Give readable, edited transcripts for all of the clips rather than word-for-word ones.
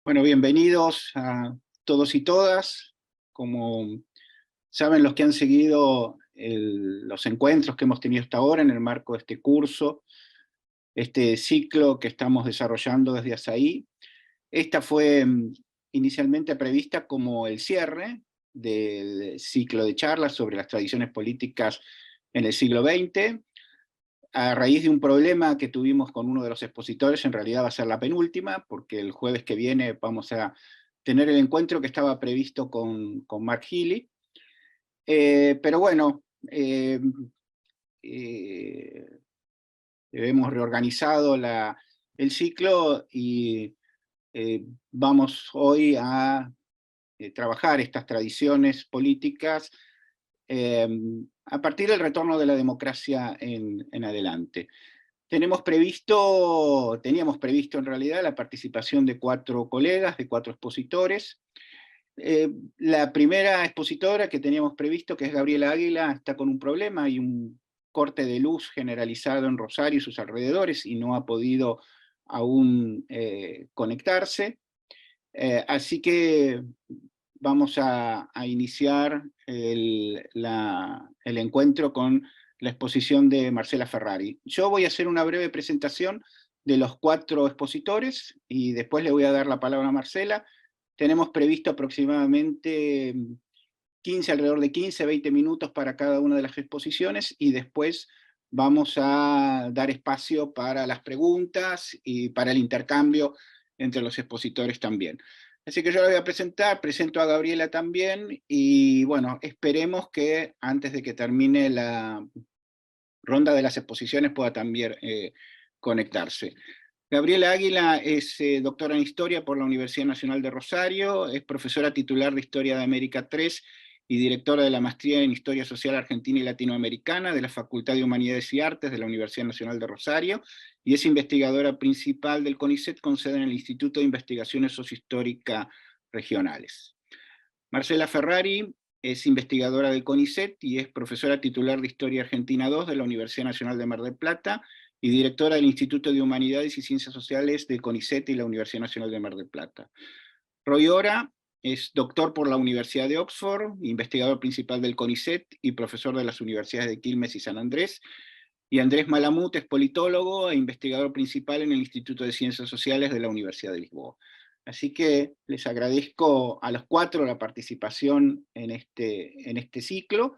Bueno, bienvenidos a todos y todas. Como saben los que han seguido los encuentros que hemos tenido hasta ahora en el marco de este curso, este ciclo que estamos desarrollando desde ASAI, esta fue inicialmente prevista como el cierre del ciclo de charlas sobre las tradiciones políticas en el siglo XX. A raíz de un problema que tuvimos con uno de los expositores, en realidad va a ser la penúltima, porque el jueves que viene vamos a tener el encuentro que estaba previsto con Mark Healy. Pero bueno, hemos reorganizado el ciclo y vamos hoy a trabajar estas tradiciones políticas a partir del retorno de la democracia en adelante. Teníamos previsto en realidad la participación de 4 colegas, de 4 expositores. La primera expositora que teníamos previsto, que es Gabriela Águila, está con un problema, hay un corte de luz generalizado en Rosario y sus alrededores y no ha podido aún conectarse. Así que vamos a iniciar el encuentro con la exposición de Marcela Ferrari. Yo voy a hacer una breve presentación de los 4 expositores y después le voy a dar la palabra a Marcela. Tenemos previsto aproximadamente alrededor de 15, 20 minutos para cada una de las exposiciones y después vamos a dar espacio para las preguntas y para el intercambio entre los expositores también. Así que yo la voy a presentar, presento a Gabriela también, y bueno, esperemos que antes de que termine la ronda de las exposiciones pueda también conectarse. Gabriela Águila es doctora en Historia por la Universidad Nacional de Rosario, es profesora titular de Historia de América III y directora de la Maestría en Historia Social Argentina y Latinoamericana de la Facultad de Humanidades y Artes de la Universidad Nacional de Rosario, y es investigadora principal del CONICET con sede en el Instituto de Investigaciones Sociohistóricas Regionales. Marcela Ferrari es investigadora del CONICET y es profesora titular de Historia Argentina II de la Universidad Nacional de Mar del Plata y directora del Instituto de Humanidades y Ciencias Sociales del CONICET y la Universidad Nacional de Mar del Plata. Roy Ora es doctor por la Universidad de Oxford, investigador principal del CONICET y profesor de las universidades de Quilmes y San Andrés. Y Andrés Malamut es politólogo e investigador principal en el Instituto de Ciencias Sociales de la Universidad de Lisboa. Así que les agradezco a los 4 la participación en este ciclo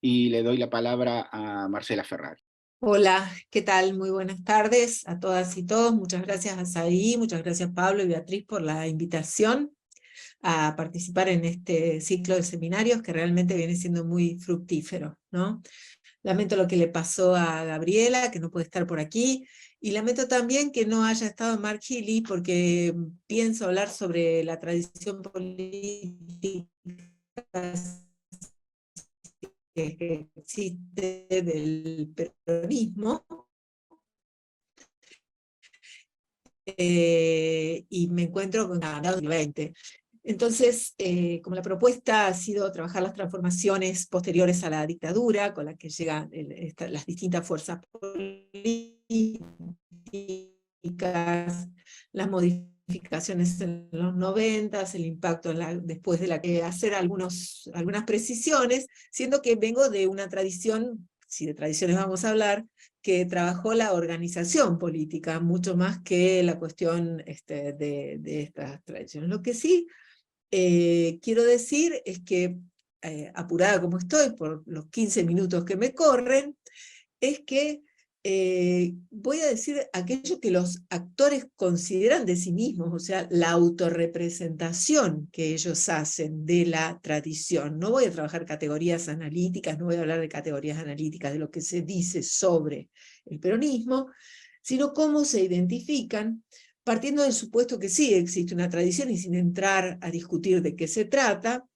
y le doy la palabra a Marcela Ferrari. Hola, ¿qué tal? Muy buenas tardes a todas y todos. Muchas gracias a Saí, muchas gracias Pablo y Beatriz por la invitación a participar en este ciclo de seminarios que realmente viene siendo muy fructífero, ¿no? Lamento lo que le pasó a Gabriela, que no puede estar por aquí, y lamento también que no haya estado Mark Healy, porque pienso hablar sobre la tradición política que existe del peronismo, y me encuentro con la 2020. Entonces, como la propuesta ha sido trabajar las transformaciones posteriores a la dictadura, con las que llegan las distintas fuerzas políticas, las modificaciones en los 90, el impacto después de hacer algunas precisiones, siendo que vengo de una tradición, si de tradiciones vamos a hablar, que trabajó la organización política, mucho más que la cuestión de estas tradiciones. Lo que sí quiero decir es que, apurada como estoy por los 15 minutos que me corren, es que voy a decir aquello que los actores consideran de sí mismos, o sea, la autorrepresentación que ellos hacen de la tradición. No voy a trabajar categorías analíticas, no voy a hablar de categorías analíticas de lo que se dice sobre el peronismo, sino cómo se identifican, partiendo del supuesto que sí existe una tradición y sin entrar a discutir de qué se trata,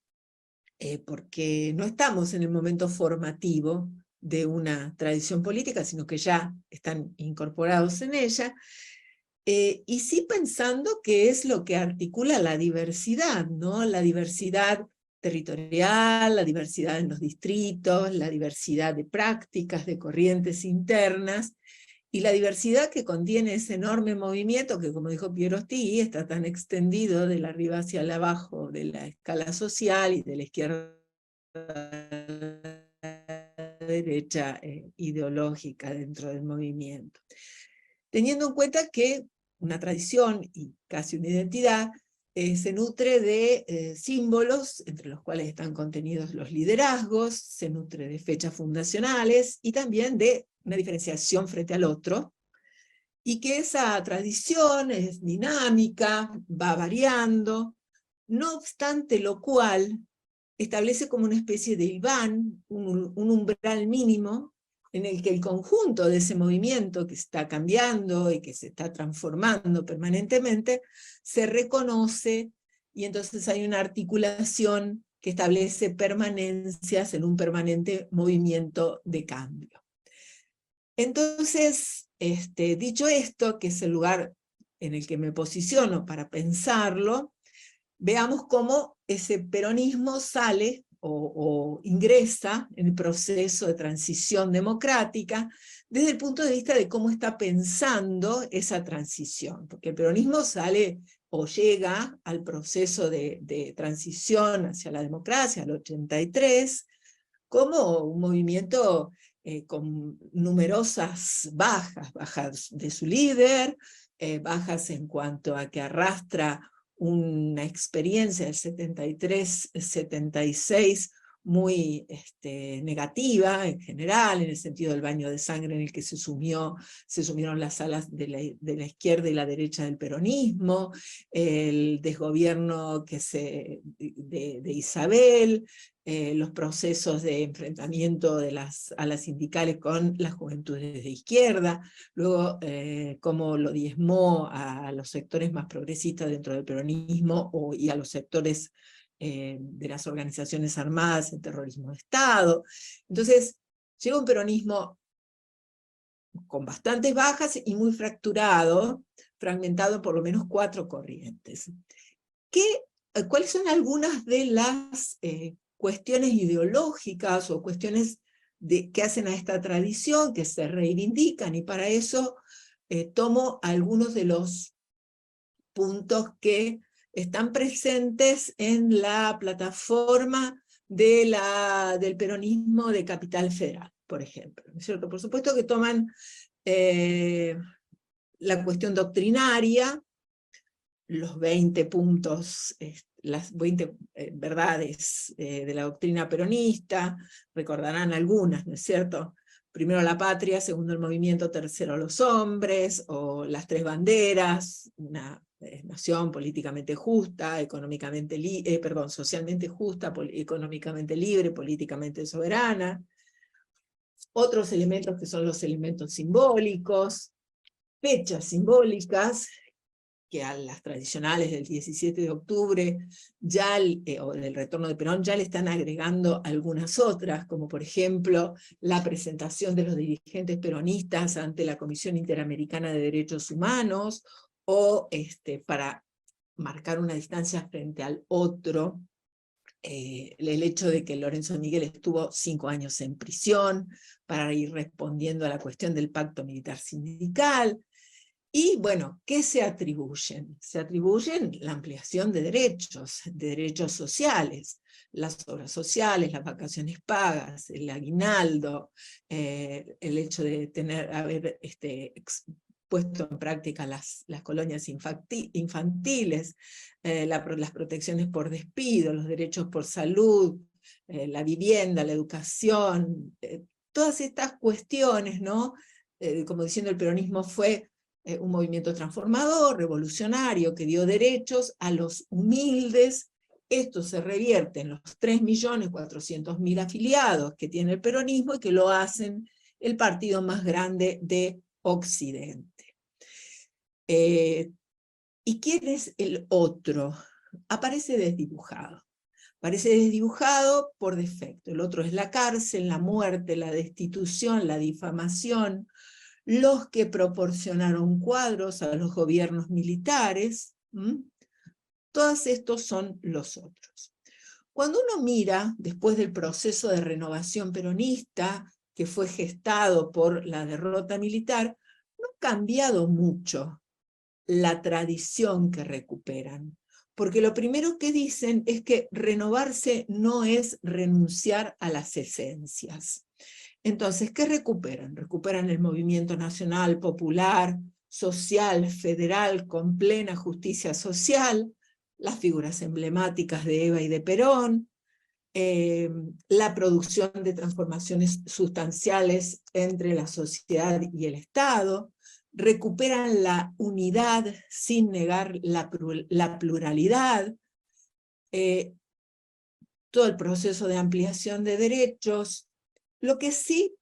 porque no estamos en el momento formativo de una tradición política, sino que ya están incorporados en ella, y sí pensando qué es lo que articula la diversidad, ¿no? La diversidad territorial, la diversidad en los distritos, la diversidad de prácticas, de corrientes internas, Y la diversidad que contiene ese enorme movimiento, que como dijo Pierosti, está tan extendido de la arriba hacia el abajo de la escala social y de la izquierda a la derecha ideológica dentro del movimiento. Teniendo en cuenta que una tradición y casi una identidad se nutre de símbolos, entre los cuales están contenidos los liderazgos, se nutre de fechas fundacionales y también de una diferenciación frente al otro, y que esa tradición es dinámica, va variando, no obstante lo cual establece como una especie de iván, un umbral mínimo, en el que el conjunto de ese movimiento que está cambiando y que se está transformando permanentemente, se reconoce, y entonces hay una articulación que establece permanencias en un permanente movimiento de cambio. Entonces, dicho esto, que es el lugar en el que me posiciono para pensarlo, veamos cómo ese peronismo sale o ingresa en el proceso de transición democrática desde el punto de vista de cómo está pensando esa transición, porque el peronismo sale o llega al proceso de transición hacia la democracia, al 83, como un movimiento con numerosas bajas de su líder, bajas en cuanto a que arrastra una experiencia del 73-76 muy negativa en general, en el sentido del baño de sangre en el que se sumieron las alas de la izquierda y la derecha del peronismo, el desgobierno de Isabel, los procesos de enfrentamiento de las alas sindicales con las juventudes de izquierda, luego cómo lo diezmó a los sectores más progresistas dentro del peronismo y a los sectores de las organizaciones armadas en terrorismo de Estado. Entonces, llega un peronismo con bastantes bajas y muy fragmentado en por lo menos 4 corrientes. ¿Cuáles son algunas de las cuestiones ideológicas o cuestiones que hacen a esta tradición, que se reivindican? Y para eso tomo algunos de los puntos que están presentes en la plataforma del peronismo de Capital Federal, por ejemplo, ¿no es cierto? Por supuesto que toman la cuestión doctrinaria, los 20 puntos, las 20 verdades de la doctrina peronista, recordarán algunas, ¿no es cierto? Primero la patria, segundo el movimiento, tercero los hombres, o las 3 banderas, una nación políticamente justa, socialmente justa, económicamente libre, políticamente soberana. Otros elementos que son los elementos simbólicos, fechas simbólicas, que a las tradicionales del 17 de octubre o del retorno de Perón ya le están agregando algunas otras, como por ejemplo la presentación de los dirigentes peronistas ante la Comisión Interamericana de Derechos Humanos, o para marcar una distancia frente al otro, el hecho de que Lorenzo Miguel estuvo 5 años en prisión para ir respondiendo a la cuestión del pacto militar sindical. Y bueno, ¿qué se atribuyen? Se atribuyen la ampliación de derechos sociales, las obras sociales, las vacaciones pagas, el aguinaldo, el hecho de haber puesto en práctica las colonias infantiles, las protecciones por despido, los derechos por salud, la vivienda, la educación, todas estas cuestiones, ¿no? Como diciendo, el peronismo fue un movimiento transformador, revolucionario, que dio derechos a los humildes. Esto se revierte en los 3.400.000 afiliados que tiene el peronismo y que lo hacen el partido más grande de Occidente. ¿Y quién es el otro? Aparece desdibujado. Aparece desdibujado por defecto. El otro es la cárcel, la muerte, la destitución, la difamación, los que proporcionaron cuadros a los gobiernos militares. Todos estos son los otros. Cuando uno mira, después del proceso de renovación peronista, que fue gestado por la derrota militar, no ha cambiado mucho la tradición que recuperan, porque lo primero que dicen es que renovarse no es renunciar a las esencias. Entonces, ¿qué recuperan? Recuperan el movimiento nacional, popular, social, federal, con plena justicia social, las figuras emblemáticas de Eva y de Perón, la producción de transformaciones sustanciales entre la sociedad y el Estado, recuperan la unidad sin negar la pluralidad, todo el proceso de ampliación de derechos. Lo que sí,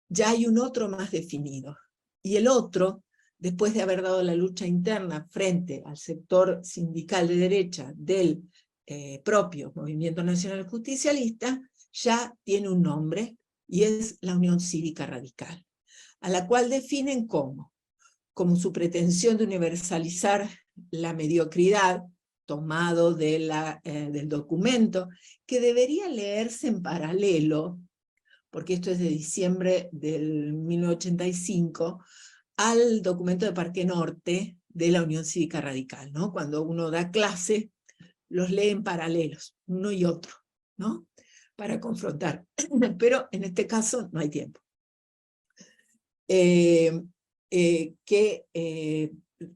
ya hay un otro más definido, y el otro, después de haber dado la lucha interna frente al sector sindical de derecha del propio Movimiento Nacional Justicialista, ya tiene un nombre, y es la Unión Cívica Radical, a la cual definen como su pretensión de universalizar la mediocridad, tomado del documento, que debería leerse en paralelo, porque esto es de diciembre del 1985, al documento de Parque Norte de la Unión Cívica Radical, ¿no? Cuando uno da clase, los lee en paralelos, uno y otro, ¿no? Para confrontar. Pero en este caso no hay tiempo.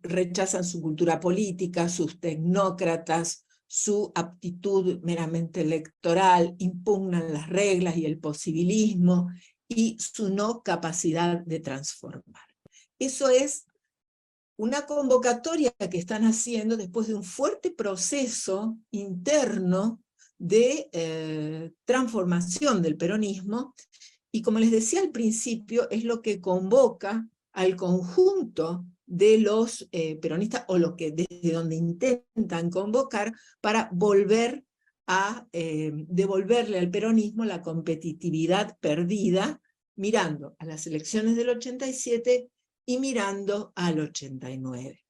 Rechazan su cultura política, sus tecnócratas, su aptitud meramente electoral, impugnan las reglas y el posibilismo, y su no capacidad de transformar. Eso es una convocatoria que están haciendo después de un fuerte proceso interno de transformación del peronismo, y como les decía al principio, es lo que convoca al conjunto de los peronistas, o lo que desde donde intentan convocar, para volver a devolverle al peronismo la competitividad perdida, mirando a las elecciones del 87 y mirando al 89.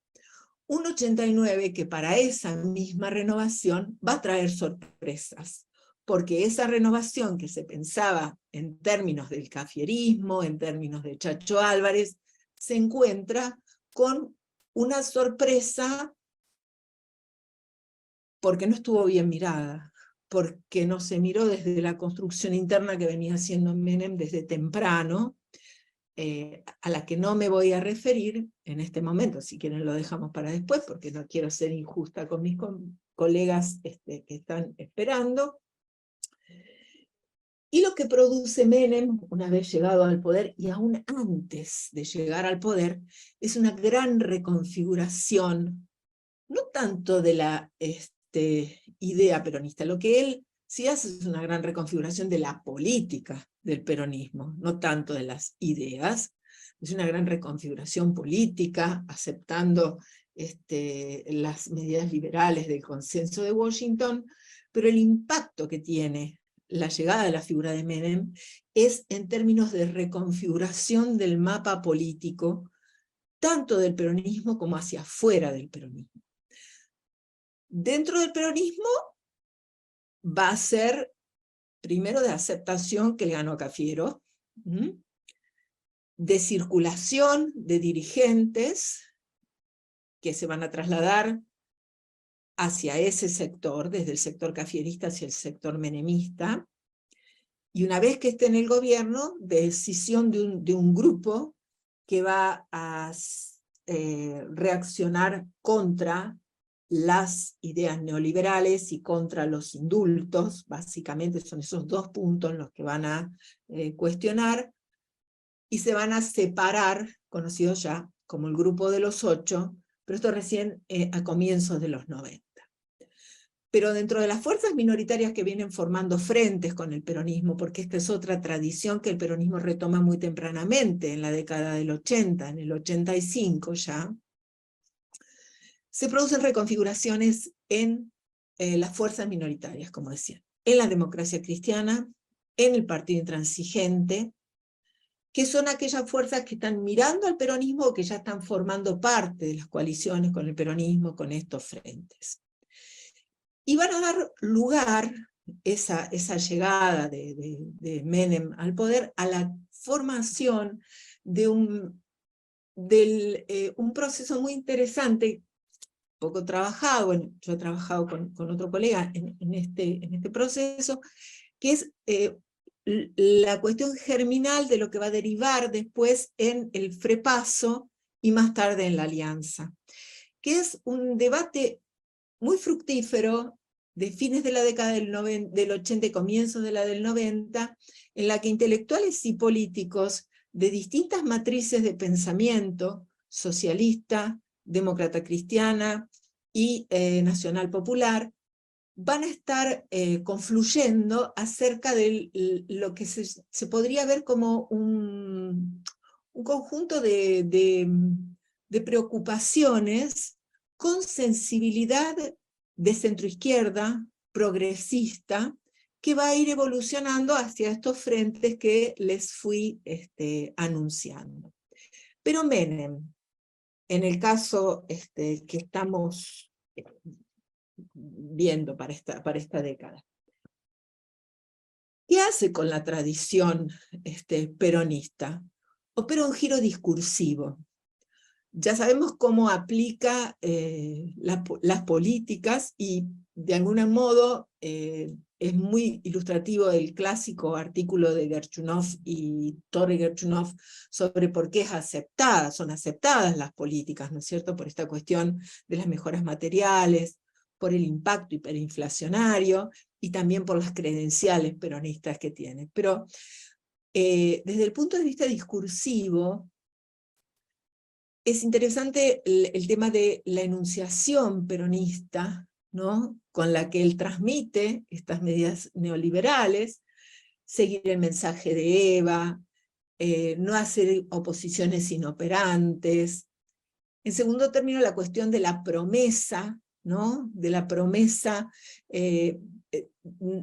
Un 89 que para esa misma renovación va a traer sorpresas, porque esa renovación que se pensaba en términos del cafierismo, en términos de Chacho Álvarez, se encuentra con una sorpresa porque no estuvo bien mirada, porque no se miró desde la construcción interna que venía haciendo Menem desde temprano, a la que no me voy a referir en este momento. Si quieren lo dejamos para después, porque no quiero ser injusta con mis colegas que están esperando. Y lo que produce Menem, una vez llegado al poder, y aún antes de llegar al poder, es una gran reconfiguración, no tanto de la idea peronista. Lo que él sí hace es una gran reconfiguración de la política del peronismo, no tanto de las ideas. Es una gran reconfiguración política, aceptando las medidas liberales del consenso de Washington, pero el impacto que tiene la llegada de la figura de Menem es en términos de reconfiguración del mapa político, tanto del peronismo como hacia afuera del peronismo. Dentro del peronismo va a ser, primero, de aceptación, que le ganó a Cafiero, de circulación de dirigentes que se van a trasladar hacia ese sector, desde el sector cafierista hacia el sector menemista, y una vez que esté en el gobierno, de decisión de un grupo que va a reaccionar contra las ideas neoliberales y contra los indultos. Básicamente son esos dos puntos los que van a cuestionar, y se van a separar, conocidos ya como el Grupo de los 8, pero esto recién a comienzos de los 90. Pero dentro de las fuerzas minoritarias que vienen formando frentes con el peronismo, porque esta es otra tradición que el peronismo retoma muy tempranamente, en la década del 80, en el 85 ya, se producen reconfiguraciones en las fuerzas minoritarias, como decía, en la Democracia Cristiana, en el Partido Intransigente, que son aquellas fuerzas que están mirando al peronismo o que ya están formando parte de las coaliciones con el peronismo, con estos frentes. Y van a dar lugar, esa llegada de Menem al poder, a la formación de un proceso muy interesante, poco trabajado, bueno, yo he trabajado con otro colega en este proceso, que es la cuestión germinal de lo que va a derivar después en el frepaso y más tarde en la alianza, que es un debate muy fructífero de fines de la década del 80 y comienzos de la del 90, en la que intelectuales y políticos de distintas matrices de pensamiento, socialista, demócrata cristiana y nacional popular, van a estar confluyendo acerca de lo que se podría ver como un conjunto de preocupaciones con sensibilidad de centroizquierda, progresista, que va a ir evolucionando hacia estos frentes que les fui anunciando. Pero Menem, en el caso que estamos viendo para esta década, ¿qué hace con la tradición peronista? Opera un giro discursivo. Ya sabemos cómo aplica las políticas y de algún modo es muy ilustrativo el clásico artículo de Gerchunov y Torre Gerchunov sobre por qué son aceptadas las políticas, ¿no es cierto? Por esta cuestión de las mejoras materiales, por el impacto hiperinflacionario y también por las credenciales peronistas que tiene. Pero desde el punto de vista discursivo, es interesante el tema de la enunciación peronista, ¿no?, con la que él transmite estas medidas neoliberales, seguir el mensaje de Eva, no hacer oposiciones inoperantes. En segundo término, la cuestión de la promesa, ¿no?, de la promesa,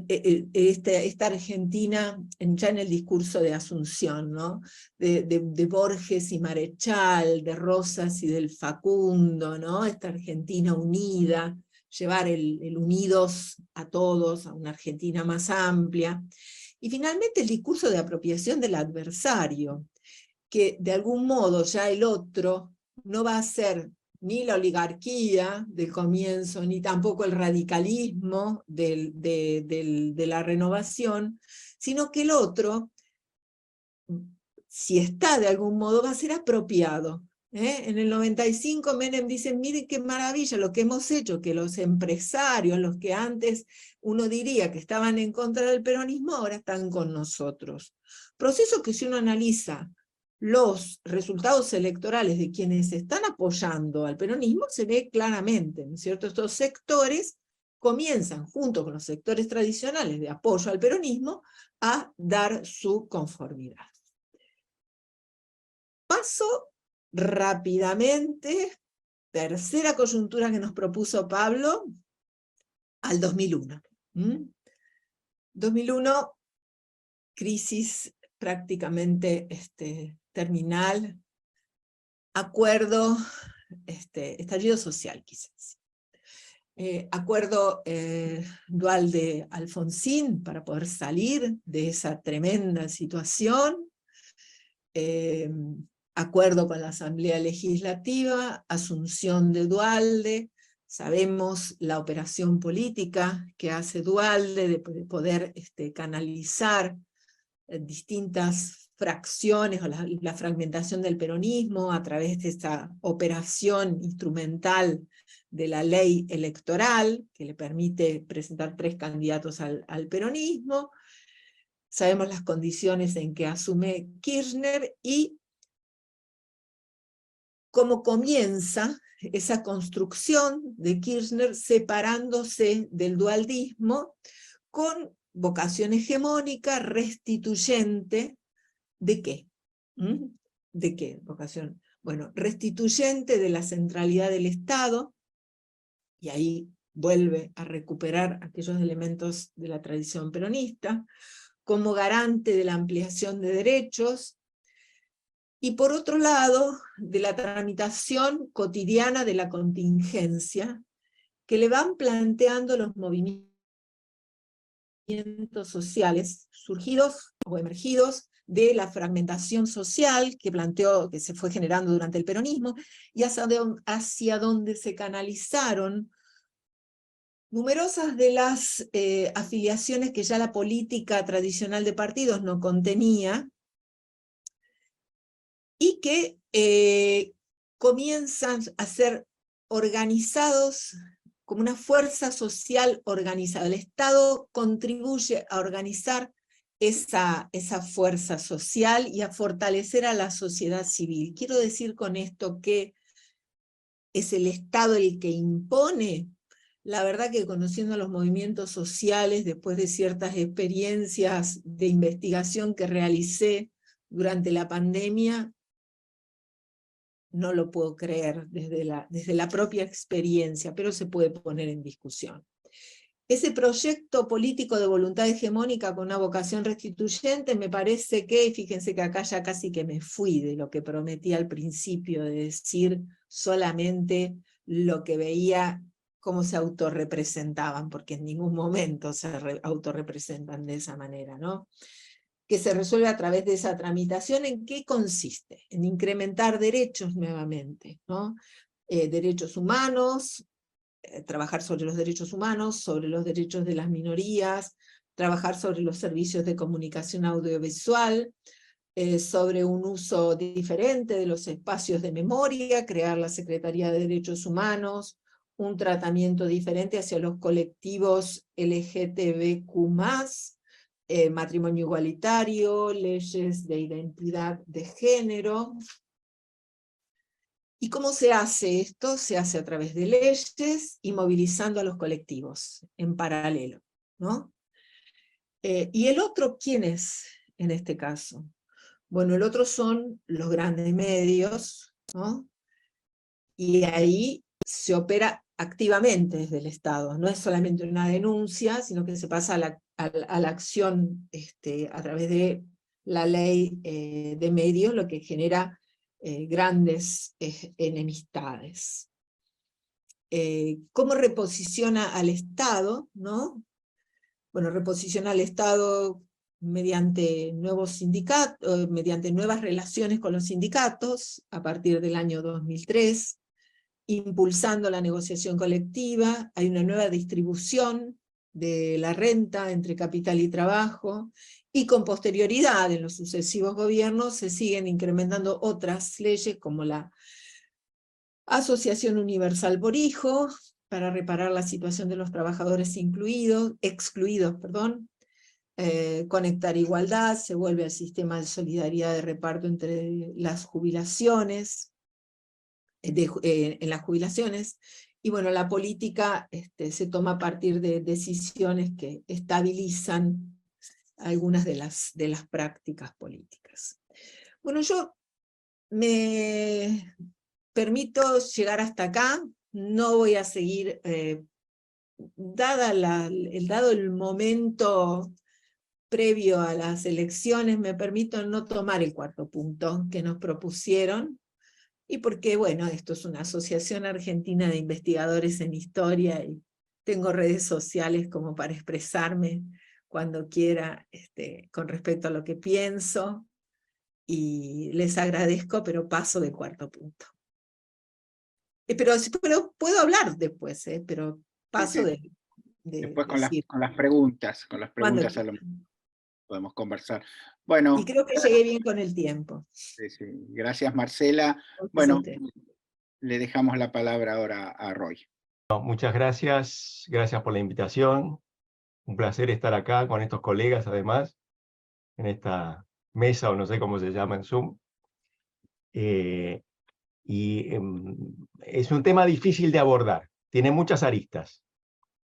esta Argentina, ya en el discurso de Asunción, ¿no?, de Borges y Marechal, de Rosas y del Facundo, ¿no?, esta Argentina unida, llevar el unidos a todos, a una Argentina más amplia. Y finalmente el discurso de apropiación del adversario, que de algún modo ya el otro no va a ser ni la oligarquía del comienzo, ni tampoco el radicalismo de la renovación, sino que el otro, si está de algún modo, va a ser apropiado. En el 95 Menem dice, miren qué maravilla lo que hemos hecho, que los empresarios, los que antes uno diría que estaban en contra del peronismo, ahora están con nosotros. Proceso que si uno analiza los resultados electorales de quienes están apoyando al peronismo, se ve claramente, ¿no es cierto? Estos sectores comienzan, junto con los sectores tradicionales de apoyo al peronismo, a dar su conformidad. Paso rápidamente, tercera coyuntura que nos propuso Pablo, al 2001. 2001, crisis prácticamente terminal, acuerdo, estallido social quizás. Acuerdo dual de Alfonsín para poder salir de esa tremenda situación, acuerdo con la Asamblea Legislativa, asunción de Duhalde, sabemos la operación política que hace Duhalde de poder canalizar distintas fracciones o la fragmentación del peronismo a través de esta operación instrumental de la ley electoral que le permite presentar 3 candidatos al peronismo. Sabemos las condiciones en que asume Kirchner y cómo comienza esa construcción de Kirchner separándose del dualdismo con vocación hegemónica, restituyente. ¿De qué? ¿De qué vocación? Bueno, restituyente de la centralidad del Estado, y ahí vuelve a recuperar aquellos elementos de la tradición peronista, como garante de la ampliación de derechos, y por otro lado, de la tramitación cotidiana de la contingencia, que le van planteando los movimientos sociales surgidos o emergidos de la fragmentación social que se fue generando durante el peronismo, y hacia donde se canalizaron numerosas de las afiliaciones que ya la política tradicional de partidos no contenía, y que comienzan a ser organizados como una fuerza social organizada. El Estado contribuye a organizar esa fuerza social y a fortalecer a la sociedad civil. Quiero decir con esto que es el Estado el que impone. La verdad que conociendo los movimientos sociales, después de ciertas experiencias de investigación que realicé durante la pandemia, no lo puedo creer desde la propia experiencia, pero se puede poner en discusión. Ese proyecto político de voluntad hegemónica con una vocación restituyente me parece que, fíjense que acá ya casi que me fui de lo que prometí al principio, de decir solamente lo que veía, cómo se autorrepresentaban, porque en ningún momento se autorrepresentan de esa manera, ¿no? Que se resuelve a través de esa tramitación. ¿En qué consiste? En incrementar derechos nuevamente, ¿no? Derechos humanos, trabajar sobre los derechos humanos, sobre los derechos de las minorías, trabajar sobre los servicios de comunicación audiovisual, sobre un uso diferente de los espacios de memoria, crear la Secretaría de Derechos Humanos, un tratamiento diferente hacia los colectivos LGTBQ+, matrimonio igualitario, leyes de identidad de género. ¿Y cómo se hace esto? Se hace a través de leyes y movilizando a los colectivos en paralelo, ¿no? ¿Y el otro quién es en este caso? Bueno, el otro son los grandes medios, ¿no? Y ahí se opera activamente desde el Estado, no es solamente una denuncia, sino que se pasa a la acción a través de la ley de medios, lo que genera grandes enemistades. ¿Cómo reposiciona al Estado, ¿no? Bueno, reposiciona al Estado mediante nuevos sindicatos, mediante nuevas relaciones con los sindicatos, a partir del año 2003, impulsando la negociación colectiva. Hay una nueva distribución de la renta entre capital y trabajo, y con posterioridad en los sucesivos gobiernos se siguen incrementando otras leyes como la Asociación Universal por Hijo, para reparar la situación de los trabajadores excluidos, Conectar Igualdad, se vuelve al sistema de solidaridad de reparto entre las jubilaciones, en las jubilaciones, y bueno, la política se toma a partir de decisiones que estabilizan algunas de las prácticas políticas. Bueno, yo me permito llegar hasta acá, no voy a seguir, dado el momento previo a las elecciones, me permito no tomar el cuarto punto que nos propusieron, y porque, bueno, esto es una asociación argentina de investigadores en historia, y tengo redes sociales como para expresarme cuando quiera con respecto a lo que pienso, y les agradezco, pero paso del cuarto punto. Pero puedo hablar después, pero paso sí. de Después decir. con las preguntas a lo podemos conversar. Bueno, Y creo que llegué bien con el tiempo. sí, sí. Gracias, Marcela. Bueno, le dejamos la palabra ahora a Roy. Muchas gracias, gracias por la invitación. Un placer estar acá con estos colegas, además, en esta mesa, o no sé cómo se llama en Zoom. Es un tema difícil de abordar, tiene muchas aristas.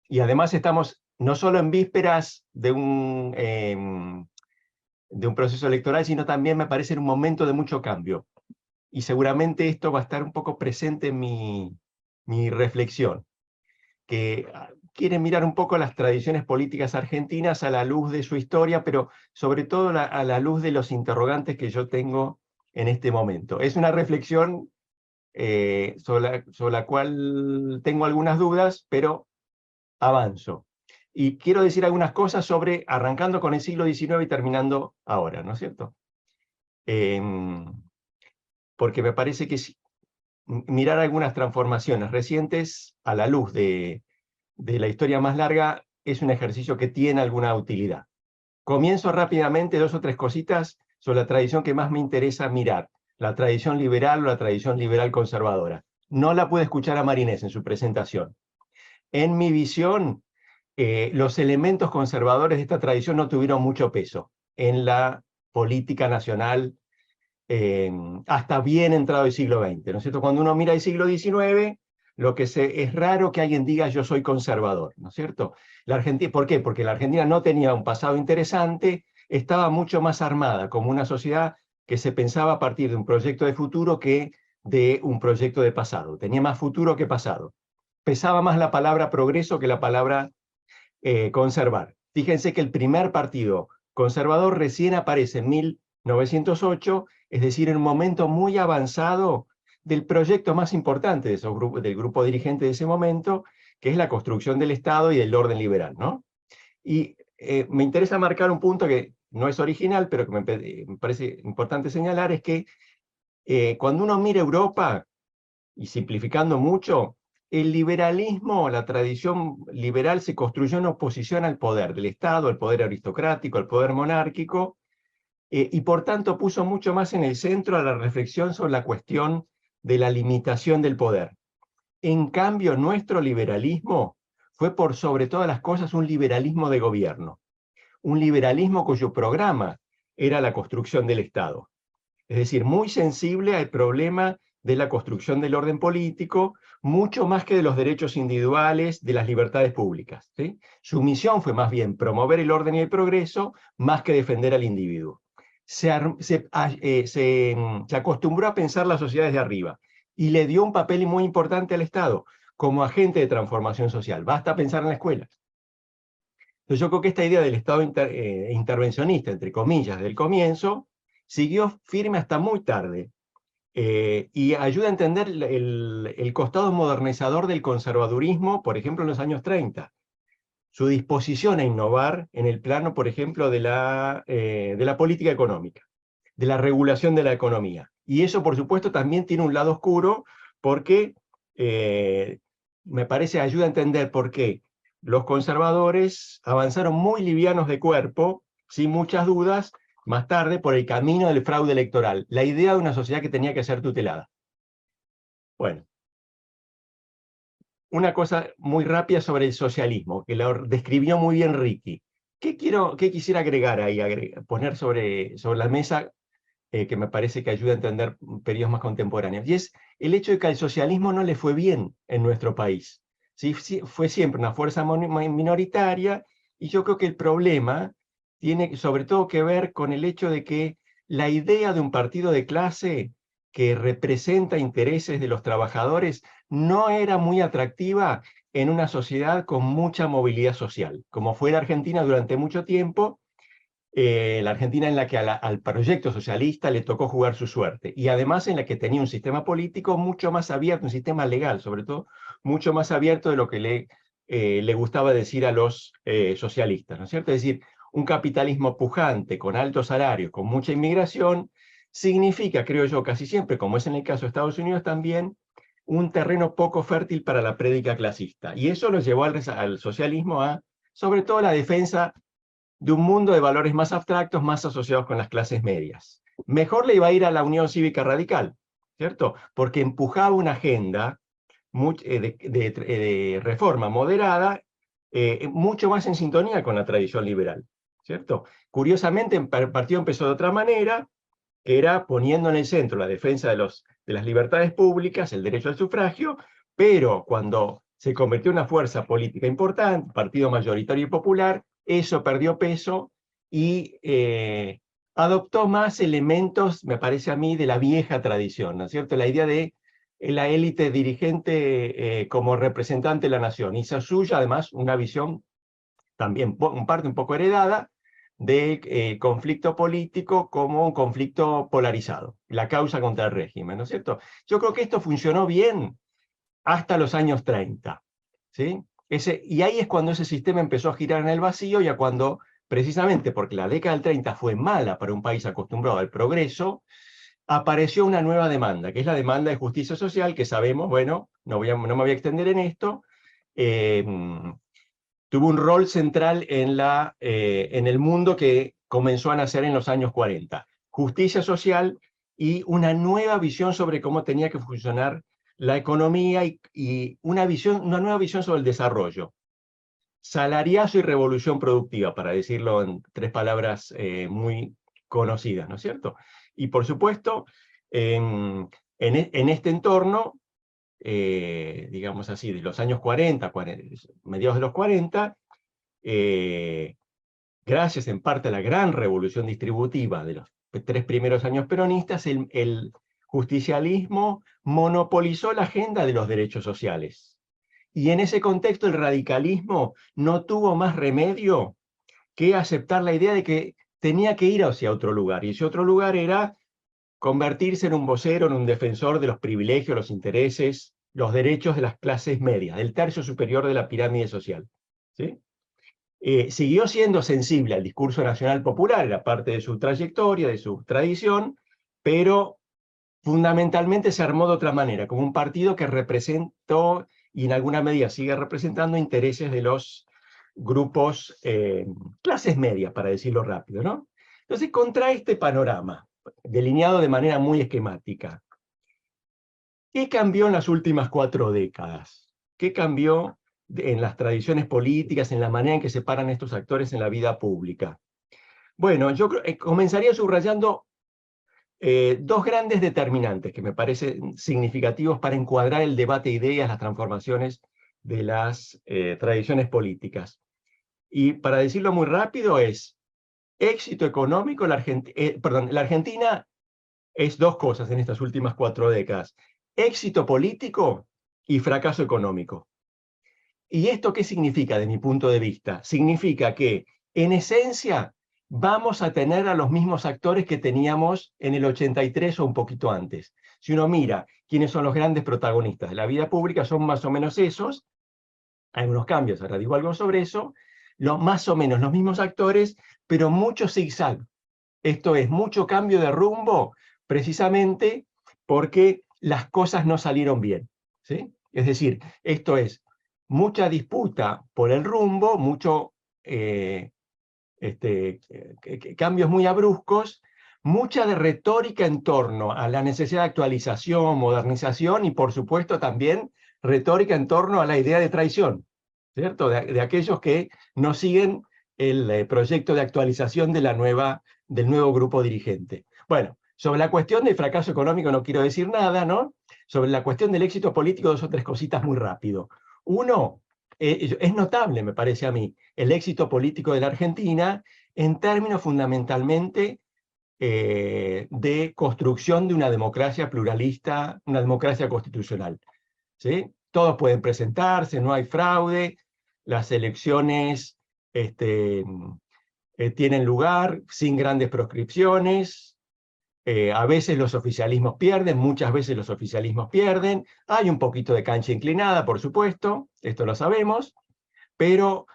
Y además estamos no solo en vísperas de un proceso electoral, sino también me parece en un momento de mucho cambio. Y seguramente esto va a estar un poco presente en mi reflexión, que quiere mirar un poco las tradiciones políticas argentinas a la luz de su historia, pero sobre todo a la luz de los interrogantes que yo tengo en este momento. Es una reflexión sobre la cual tengo algunas dudas, pero avanzo. Y quiero decir algunas cosas arrancando con el siglo XIX y terminando ahora, ¿no es cierto? porque me parece que mirar algunas transformaciones recientes a la luz de la historia más larga es un ejercicio que tiene alguna utilidad. Comienzo rápidamente 2 o 3 cositas sobre la tradición que más me interesa mirar, la tradición liberal o la tradición liberal conservadora. No la pude escuchar a Marinés en su presentación. En mi visión, los elementos conservadores de esta tradición no tuvieron mucho peso en la política nacional hasta bien entrado el siglo XX, ¿no es cierto? Cuando uno mira el siglo XIX, es raro que alguien diga yo soy conservador, ¿no es cierto? La Argentina, ¿por qué? Porque la Argentina no tenía un pasado interesante, estaba mucho más armada como una sociedad que se pensaba a partir de un proyecto de futuro que de un proyecto de pasado. Tenía más futuro que pasado. Pesaba más la palabra progreso que la palabra conservar. Fíjense que el primer partido conservador recién aparece en 1908, es decir, en un momento muy avanzado del proyecto más importante del grupo dirigente de ese momento, que es la construcción del Estado y del orden liberal, ¿no? Y me interesa marcar un punto que no es original, pero que me parece importante señalar, es que cuando uno mira Europa, y simplificando mucho, el liberalismo, la tradición liberal se construyó en oposición al poder del Estado, al poder aristocrático, al poder monárquico, y por tanto puso mucho más en el centro a la reflexión sobre la cuestión de la limitación del poder. En cambio, nuestro liberalismo fue por sobre todas las cosas un liberalismo de gobierno, un liberalismo cuyo programa era la construcción del Estado. Es decir, muy sensible al problema de la construcción del orden político, mucho más que de los derechos individuales, de las libertades públicas, ¿sí? Su misión fue más bien promover el orden y el progreso, más que defender al individuo. Se acostumbró a pensar las sociedades de arriba y le dio un papel muy importante al Estado como agente de transformación social. Basta pensar en la escuela. Entonces yo creo que esta idea del Estado intervencionista, entre comillas, del comienzo, siguió firme hasta muy tarde, y ayuda a entender el costado modernizador del conservadurismo, por ejemplo, en los años 30. Su disposición a innovar en el plano, por ejemplo, de la política económica, de la regulación de la economía. Y eso, por supuesto, también tiene un lado oscuro, porque me parece ayuda a entender por qué los conservadores avanzaron muy livianos de cuerpo, sin muchas dudas, más tarde por el camino del fraude electoral, la idea de una sociedad que tenía que ser tutelada. Bueno, una cosa muy rápida sobre el socialismo, que lo describió muy bien Ricky. ¿Qué quisiera agregar ahí, poner sobre la mesa, que me parece que ayuda a entender periodos más contemporáneos? Y es el hecho de que al socialismo no le fue bien en nuestro país. ¿Sí? Fue siempre una fuerza minoritaria, y yo creo que el problema tiene sobre todo que ver con el hecho de que la idea de un partido de clase que representa intereses de los trabajadores no era muy atractiva en una sociedad con mucha movilidad social, como fue la Argentina durante mucho tiempo, la Argentina en la que al proyecto socialista le tocó jugar su suerte, y además en la que tenía un sistema político mucho más abierto, un sistema legal sobre todo, mucho más abierto de lo que le gustaba decir a los socialistas, ¿no es cierto? Es decir, un capitalismo pujante, con altos salarios, con mucha inmigración, significa, creo yo, casi siempre, como es en el caso de Estados Unidos también, un terreno poco fértil para la prédica clasista. Y eso lo llevó al socialismo a, sobre todo, la defensa de un mundo de valores más abstractos, más asociados con las clases medias. Mejor le iba a ir a la Unión Cívica Radical, ¿cierto? Porque empujaba una agenda de reforma moderada, mucho más en sintonía con la tradición liberal, ¿cierto? Curiosamente, el partido empezó de otra manera, que era poniendo en el centro la defensa de las libertades públicas, el derecho al sufragio, pero cuando se convirtió en una fuerza política importante, partido mayoritario y popular, eso perdió peso y adoptó más elementos, me parece a mí, de la vieja tradición, ¿no es cierto? La idea de la élite dirigente como representante de la nación, y se suya además una visión también en parte un poco heredada, de conflicto político como un conflicto polarizado, la causa contra el régimen, ¿no es cierto? Yo creo que esto funcionó bien hasta los años 30, ¿sí? Y ahí es cuando ese sistema empezó a girar en el vacío, y a cuando precisamente porque la década del 30 fue mala para un país acostumbrado al progreso, apareció una nueva demanda, que es la demanda de justicia social, que sabemos, bueno, no me voy a extender en esto, tuvo un rol central en el mundo que comenzó a nacer en los años 40. Justicia social y una nueva visión sobre cómo tenía que funcionar la economía y una nueva visión sobre el desarrollo. Salariazo y revolución productiva, para decirlo en tres palabras muy conocidas, ¿no es cierto? Y por supuesto, en este entorno, digamos así, de los años 40, mediados de los 40, gracias en parte a la gran revolución distributiva de los 3 primeros años peronistas, el justicialismo monopolizó la agenda de los derechos sociales. Y en ese contexto el radicalismo no tuvo más remedio que aceptar la idea de que tenía que ir hacia otro lugar, y ese otro lugar era convertirse en un vocero, en un defensor de los privilegios, los intereses, los derechos de las clases medias, del tercio superior de la pirámide social. ¿Sí? Siguió siendo sensible al discurso nacional popular, era parte de su trayectoria, de su tradición, pero fundamentalmente se armó de otra manera, como un partido que representó, y en alguna medida sigue representando, intereses de los grupos, clases medias, para decirlo rápido, ¿no? Entonces, contra este panorama, delineado de manera muy esquemática, ¿qué cambió en las últimas 4 décadas? ¿Qué cambió en las tradiciones políticas, en la manera en que se paran estos actores en la vida pública? Bueno, yo comenzaría subrayando 2 grandes determinantes que me parecen significativos para encuadrar el debate de ideas, las transformaciones de las tradiciones políticas. Y para decirlo muy rápido es éxito económico. La Argentina es 2 cosas en estas últimas 4 décadas: éxito político y fracaso económico. ¿Y esto qué significa desde mi punto de vista? Significa que, en esencia, vamos a tener a los mismos actores que teníamos en el 83 o un poquito antes. Si uno mira quiénes son los grandes protagonistas de la vida pública, son más o menos esos. Hay unos cambios, ahora digo algo sobre eso. Más o menos los mismos actores, pero mucho zigzag. Esto es, mucho cambio de rumbo, precisamente porque las cosas no salieron bien, ¿sí? Es decir, esto es, mucha disputa por el rumbo, cambios muy abruptos, mucha de retórica en torno a la necesidad de actualización, modernización, y por supuesto también retórica en torno a la idea de traición, ¿cierto? De aquellos que no siguen el proyecto de actualización del nuevo grupo dirigente. Bueno, sobre la cuestión del fracaso económico no quiero decir nada, ¿no? Sobre la cuestión del éxito político, 2 o 3 cositas muy rápido. Uno, es notable, me parece a mí, el éxito político de la Argentina en términos fundamentalmente de construcción de una democracia pluralista, una democracia constitucional, ¿sí? Todos pueden presentarse, no hay fraude, las elecciones tienen lugar sin grandes proscripciones. A veces los oficialismos pierden, muchas veces los oficialismos pierden, hay un poquito de cancha inclinada, por supuesto, esto lo sabemos, pero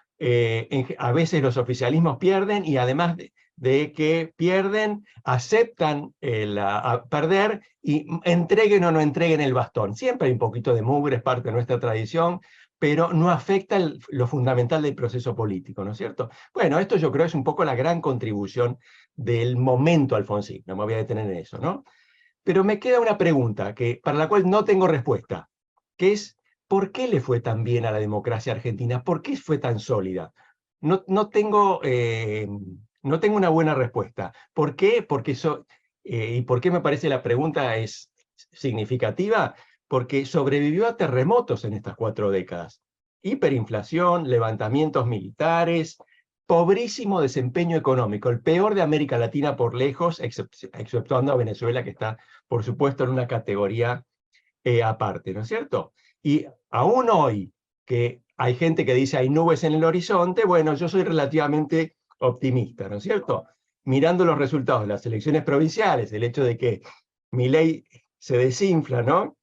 a veces los oficialismos pierden, y además de que pierden, aceptan perder y entreguen o no entreguen el bastón. Siempre hay un poquito de mugre, es parte de nuestra tradición, pero no afecta lo fundamental del proceso político, ¿no es cierto? Bueno, esto yo creo es un poco la gran contribución del momento Alfonsín, no me voy a detener en eso, ¿no? Pero me queda una pregunta para la cual no tengo respuesta, que es, ¿por qué le fue tan bien a la democracia argentina? ¿Por qué fue tan sólida? No tengo una buena respuesta. ¿Por qué? ¿Y por qué me parece la pregunta es significativa? Porque sobrevivió a terremotos en estas 4 décadas. Hiperinflación, levantamientos militares, pobrísimo desempeño económico, el peor de América Latina por lejos, exceptuando a Venezuela, que está, por supuesto, en una categoría aparte, ¿no es cierto? Y aún hoy, que hay gente que dice hay nubes en el horizonte, bueno, yo soy relativamente optimista, ¿no es cierto? Mirando los resultados de las elecciones provinciales, el hecho de que Milei se desinfla, ¿no?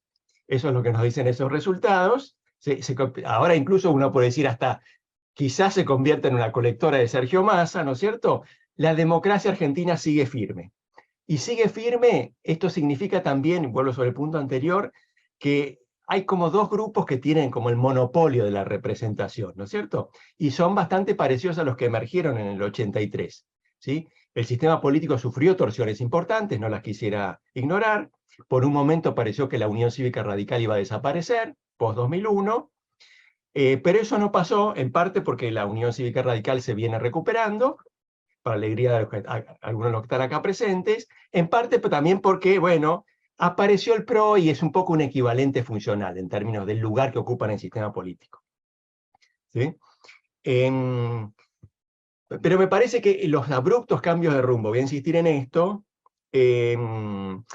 Eso es lo que nos dicen esos resultados. Ahora incluso uno puede decir hasta quizás se convierta en una colectora de Sergio Massa, ¿no es cierto? La democracia argentina sigue firme. Y sigue firme, esto significa también, vuelvo sobre el punto anterior, que hay como dos grupos que tienen como el monopolio de la representación, ¿no es cierto? Y son bastante parecidos a los que emergieron en el 83, ¿sí? El sistema político sufrió torsiones importantes, no las quisiera ignorar. Por un momento pareció que la Unión Cívica Radical iba a desaparecer, post-2001, pero eso no pasó, en parte porque la Unión Cívica Radical se viene recuperando, para alegría de algunos de los que están acá presentes, en parte pero también porque, bueno, apareció el PRO y es un poco un equivalente funcional en términos del lugar que ocupa en el sistema político. ¿Sí? Pero me parece que los abruptos cambios de rumbo, voy a insistir en esto,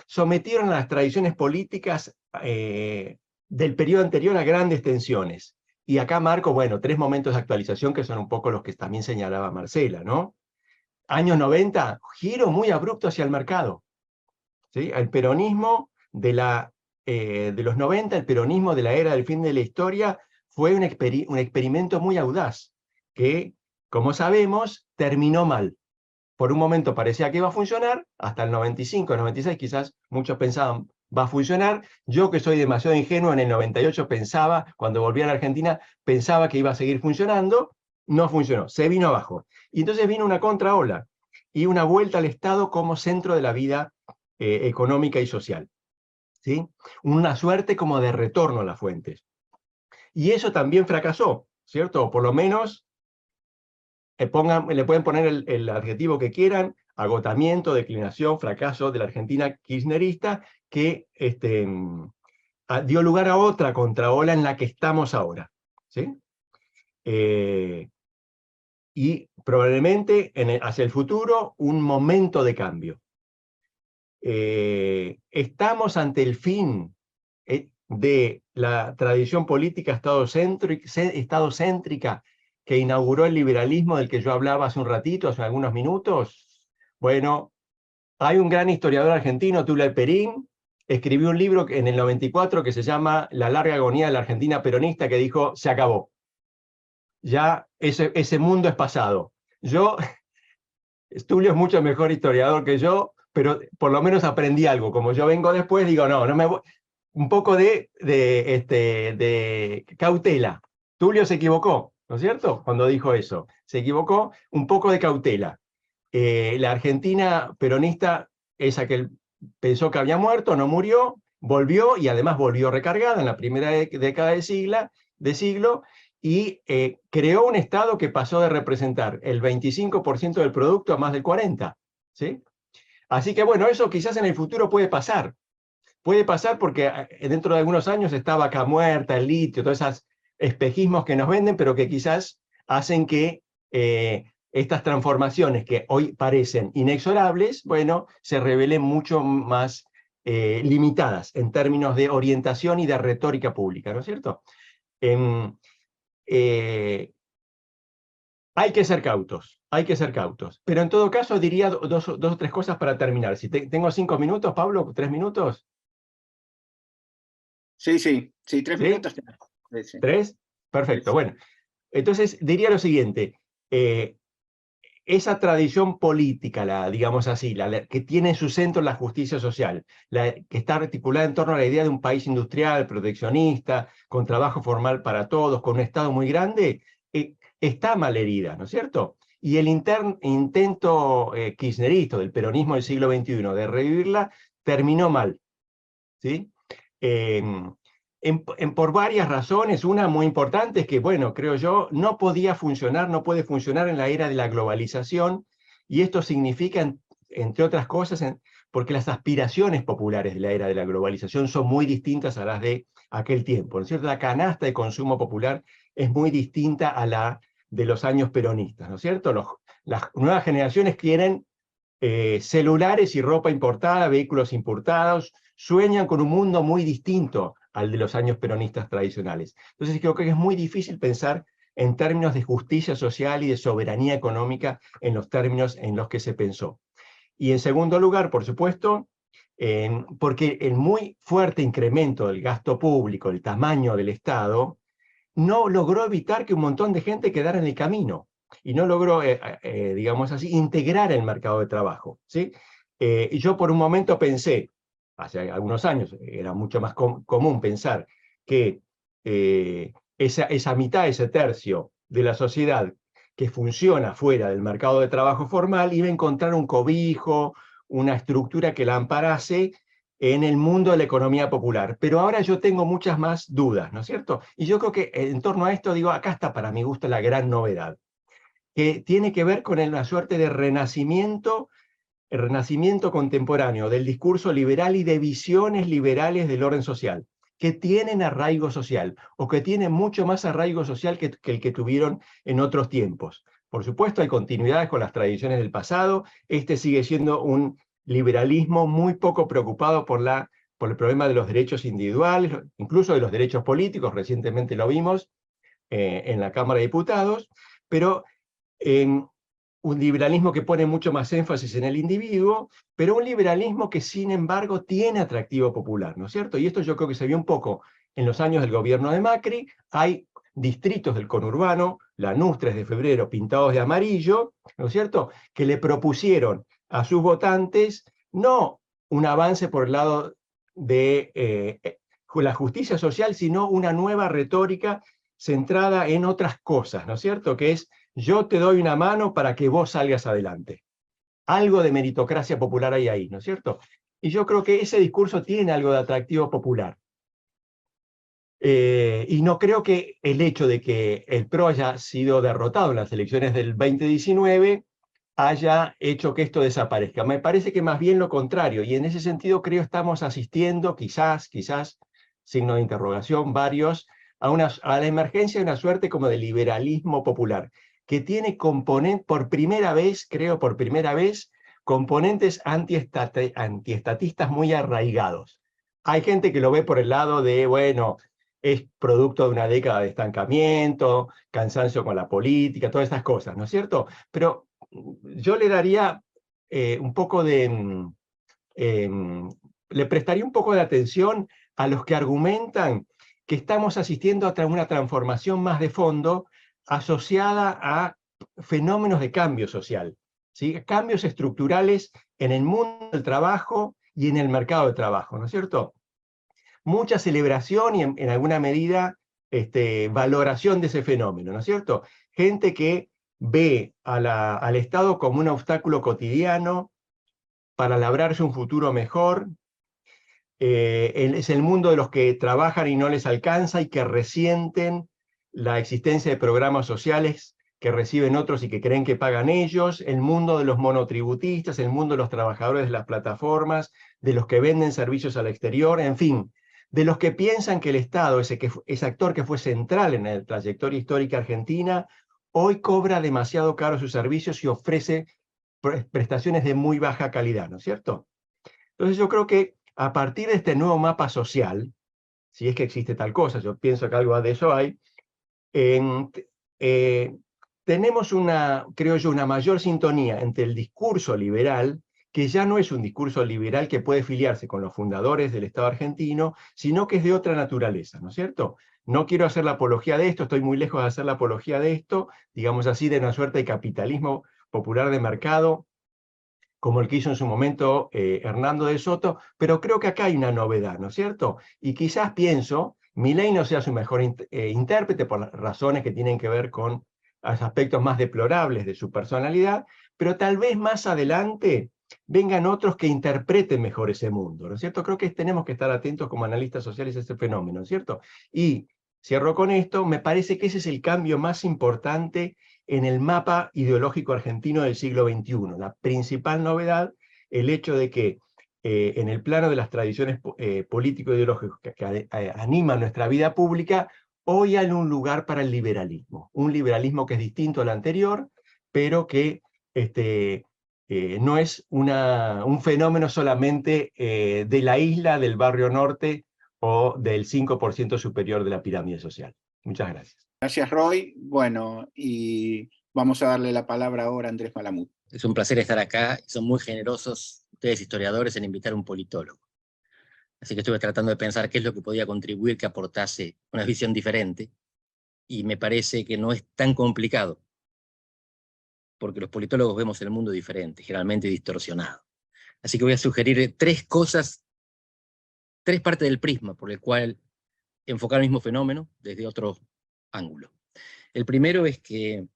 sometieron a las tradiciones políticas del periodo anterior a grandes tensiones. Y acá marco, bueno, 3 momentos de actualización que son un poco los que también señalaba Marcela, ¿no? Años 90, giro muy abrupto hacia el mercado. ¿Sí? El peronismo de los 90, el peronismo de la era del fin de la historia, fue un experimento muy audaz, que, como sabemos, terminó mal. Por un momento parecía que iba a funcionar, hasta el 95, 96 quizás muchos pensaban, va a funcionar. Yo, que soy demasiado ingenuo, en el 98 pensaba, cuando volví a la Argentina, pensaba que iba a seguir funcionando, no funcionó, se vino abajo. Y entonces vino una contraola, y una vuelta al Estado como centro de la vida económica y social. ¿Sí? Una suerte como de retorno a las fuentes. Y eso también fracasó, ¿cierto? O por lo menos le pueden poner el adjetivo que quieran, agotamiento, declinación, fracaso de la Argentina kirchnerista, que dio lugar a otra contraola en la que estamos ahora. ¿Sí? Y probablemente hacia el futuro un momento de cambio. Estamos ante el fin de la tradición política estadocéntrica que inauguró el liberalismo del que yo hablaba hace un ratito, hace algunos minutos. Bueno, hay un gran historiador argentino, Tulio Alperín, escribió un libro en el 94 que se llama La larga agonía de la Argentina peronista, que dijo, se acabó. Ya ese mundo es pasado. Tulio es mucho mejor historiador que yo, pero por lo menos aprendí algo. Como yo vengo después, digo, no me voy. Un poco de cautela. Tulio se equivocó, ¿no es cierto? Cuando dijo eso. Se equivocó, un poco de cautela. La Argentina peronista, esa que él pensó que había muerto, no murió, volvió y además volvió recargada en la primera década de siglo, y creó un Estado que pasó de representar el 25% del producto a más del 40%. ¿Sí? Así que bueno, eso quizás en el futuro puede pasar. Puede pasar porque dentro de algunos años está Vaca Muerta, el litio, todos esos espejismos que nos venden, pero que quizás hacen que estas transformaciones que hoy parecen inexorables, bueno, se revelen mucho más limitadas en términos de orientación y de retórica pública, ¿no es cierto? Hay que ser cautos, pero en todo caso diría dos o tres cosas para terminar. Si tengo 5 minutos, Pablo, 3 minutos. Sí, 3 minutos. Sí. ¿3? Perfecto, Sí. bueno. Entonces diría lo siguiente, esa tradición política, digamos así, que tiene en su centro la justicia social, que está articulada en torno a la idea de un país industrial, proteccionista, con trabajo formal para todos, con un Estado muy grande, está malherida, ¿no es cierto? Y el intento kirchnerista del peronismo del siglo XXI de revivirla terminó mal, ¿sí? Por varias razones. Una muy importante es que, bueno, creo yo, no puede funcionar en la era de la globalización, y esto significa, entre otras cosas, porque las aspiraciones populares de la era de la globalización son muy distintas a las de aquel tiempo, ¿no es cierto? La canasta de consumo popular es muy distinta a la de los años peronistas, ¿no es cierto? Las nuevas generaciones quieren celulares y ropa importada, vehículos importados, sueñan con un mundo muy distinto al de los años peronistas tradicionales. Entonces creo que es muy difícil pensar en términos de justicia social y de soberanía económica en los términos en los que se pensó. Y en segundo lugar, por supuesto, porque el muy fuerte incremento del gasto público, el tamaño del Estado, no logró evitar que un montón de gente quedara en el camino, y no logró, digamos así, integrar el mercado de trabajo, ¿sí? Y yo por un momento pensé, hace algunos años, era mucho más común pensar que esa mitad, ese tercio de la sociedad que funciona fuera del mercado de trabajo formal iba a encontrar un cobijo, una estructura que la amparase en el mundo de la economía popular. Pero ahora yo tengo muchas más dudas, ¿no es cierto? Y yo creo que en torno a esto, digo, acá está para mi gusto la gran novedad, que tiene que ver con una suerte de renacimiento, el renacimiento contemporáneo del discurso liberal y de visiones liberales del orden social, que tienen arraigo social, o que tienen mucho más arraigo social que el que tuvieron en otros tiempos. Por supuesto, hay continuidades con las tradiciones del pasado. Este sigue siendo un liberalismo muy poco preocupado por el problema de los derechos individuales, incluso de los derechos políticos. Recientemente lo vimos en la Cámara de Diputados, pero en un liberalismo que pone mucho más énfasis en el individuo, pero un liberalismo que sin embargo tiene atractivo popular, ¿no es cierto? Y esto yo creo que se vio un poco en los años del gobierno de Macri. Hay distritos del conurbano, Lanús 3 de febrero, pintados de amarillo, ¿no es cierto?, que le propusieron a sus votantes no un avance por el lado de la justicia social, sino una nueva retórica centrada en otras cosas, ¿no es cierto?, que es: yo te doy una mano para que vos salgas adelante. Algo de meritocracia popular hay ahí, ¿no es cierto? Y yo creo que ese discurso tiene algo de atractivo popular. Y no creo que el hecho de que el PRO haya sido derrotado en las elecciones del 2019 haya hecho que esto desaparezca. Me parece que más bien lo contrario, y en ese sentido creo estamos asistiendo, quizás, signo de interrogación, varios, a la emergencia de una suerte como de liberalismo popular, que tiene por primera vez, creo por primera vez, componentes antiestatistas muy arraigados. Hay gente que lo ve por el lado de, bueno, es producto de una década de estancamiento, cansancio con la política, todas estas cosas, ¿no es cierto? Pero yo le daría un poco de... le prestaría un poco de atención a los que argumentan que estamos asistiendo a una transformación más de fondo asociada a fenómenos de cambio social, ¿sí? Cambios estructurales en el mundo del trabajo y en el mercado de trabajo, ¿no es cierto? Mucha celebración y en alguna medida valoración de ese fenómeno, ¿no es cierto? Gente que ve al Estado como un obstáculo cotidiano para labrarse un futuro mejor. Es el mundo de los que trabajan y no les alcanza y que resienten la existencia de programas sociales que reciben otros y que creen que pagan ellos, el mundo de los monotributistas, el mundo de los trabajadores de las plataformas, de los que venden servicios al exterior, en fin, de los que piensan que el Estado, ese actor que fue central en la trayectoria histórica argentina, hoy cobra demasiado caro sus servicios y ofrece prestaciones de muy baja calidad, ¿no es cierto? Entonces yo creo que a partir de este nuevo mapa social, si es que existe tal cosa, yo pienso que algo de eso hay, tenemos creo yo, una mayor sintonía entre el discurso liberal, que ya no es un discurso liberal que puede filiarse con los fundadores del Estado argentino, sino que es de otra naturaleza, ¿no es cierto? No quiero hacer la apología de esto, estoy muy lejos de hacer la apología de esto, digamos así, de una suerte de capitalismo popular de mercado, como el que hizo en su momento Hernando de Soto, pero creo que acá hay una novedad, ¿no es cierto? Y quizás pienso, Milei no sea su mejor intérprete por las razones que tienen que ver con los aspectos más deplorables de su personalidad, pero tal vez más adelante vengan otros que interpreten mejor ese mundo, ¿no es cierto? Creo que tenemos que estar atentos como analistas sociales a ese fenómeno, ¿no es cierto? Y cierro con esto, me parece que ese es el cambio más importante en el mapa ideológico argentino del siglo XXI. La principal novedad, el hecho de que en el plano de las tradiciones político-ideológicas que animan nuestra vida pública, hoy hay un lugar para el liberalismo. Un liberalismo que es distinto al anterior, pero que no es un fenómeno solamente de la isla, del barrio norte o del 5% superior de la pirámide social. Muchas gracias. Gracias, Roy. Bueno, y vamos a darle la palabra ahora a Andrés Malamud. Es un placer estar acá. Son muy generosos ustedes, historiadores, en invitar a un politólogo. Así que estuve tratando de pensar qué es lo que podía contribuir, que aportase una visión diferente. y me parece que no es tan complicado, porque los politólogos vemos el mundo diferente, generalmente distorsionado. Así que voy a sugerir tres cosas, tres partes del prisma por el cual enfocar el mismo fenómeno desde otro ángulo. El primero es que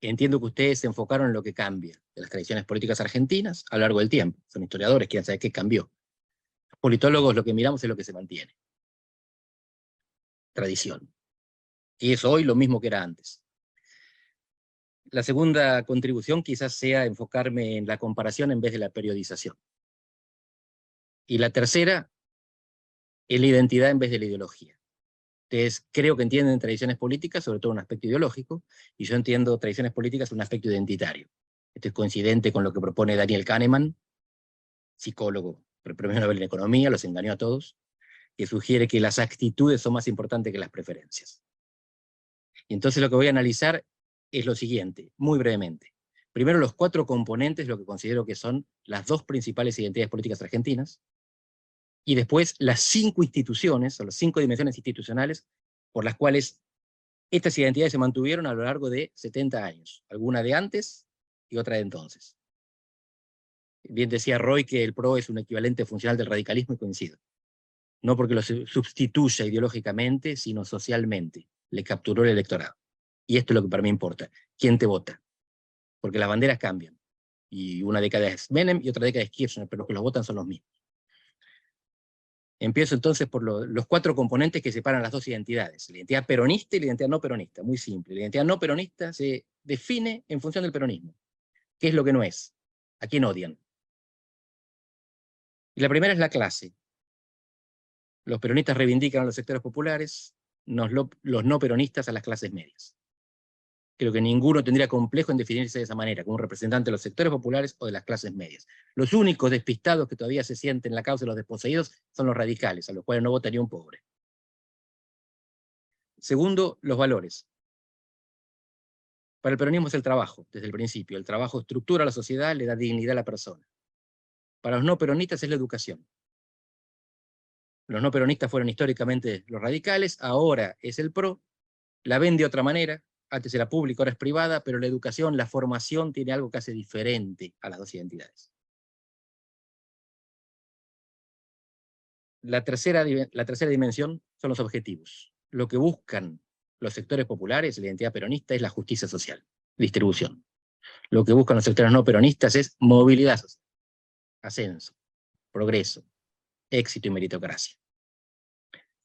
entiendo que ustedes se enfocaron en lo que cambia de las tradiciones políticas argentinas a lo largo del tiempo. Son historiadores, quieren saber qué cambió. Los politólogos lo que miramos es lo que se mantiene. Tradición. Y es hoy lo mismo que era antes. La segunda contribución quizás sea enfocarme en la comparación en vez de la periodización. Y la tercera, en la identidad en vez de la ideología. Ustedes creo que entienden tradiciones políticas, sobre todo un aspecto ideológico, y yo entiendo tradiciones políticas un aspecto identitario. Esto es coincidente con lo que propone Daniel Kahneman, psicólogo, premio Nobel en Economía, los engañó a todos, que sugiere que las actitudes son más importantes que las preferencias. Y entonces lo que voy a analizar es lo siguiente, muy brevemente. Primero, los 4 componentes, lo que considero que son las 2 principales identidades políticas argentinas, y después las 5 instituciones, o las 5 dimensiones institucionales, por las cuales estas identidades se mantuvieron a lo largo de 70 años, alguna de antes y otra de entonces. Bien decía Roy que el PRO es un equivalente funcional del radicalismo, y coincido. No porque lo sustituya ideológicamente, sino socialmente. Le capturó el electorado. Y esto es lo que para mí importa. ¿Quién te vota? Porque las banderas cambian. Y una década es Menem y otra década es Kirchner, pero los que los votan son los mismos. Empiezo entonces por los 4 componentes que separan las 2 identidades. La identidad peronista y la identidad no peronista. Muy simple. La identidad no peronista se define en función del peronismo. ¿Qué es lo que no es? ¿A quién odian? Y la primera es la clase. Los peronistas reivindican a los sectores populares, los no peronistas a las clases medias. Creo que ninguno tendría complejo en definirse de esa manera, como un representante de los sectores populares o de las clases medias. Los únicos despistados que todavía se sienten en la causa de los desposeídos son los radicales, a los cuales no vota ni un pobre. Segundo, los valores. Para el peronismo es el trabajo, desde el principio. El trabajo estructura a la sociedad, le da dignidad a la persona. Para los no peronistas es la educación. Los no peronistas fueron históricamente los radicales, ahora es el PRO, la ven de otra manera, antes era pública, ahora es privada, pero la educación, la formación tiene algo que hace diferente a las 2 identidades. La tercera dimensión son los objetivos. Lo que buscan los sectores populares, la identidad peronista, es la justicia social, distribución. Lo que buscan los sectores no peronistas es movilidad social, ascenso, progreso, éxito y meritocracia.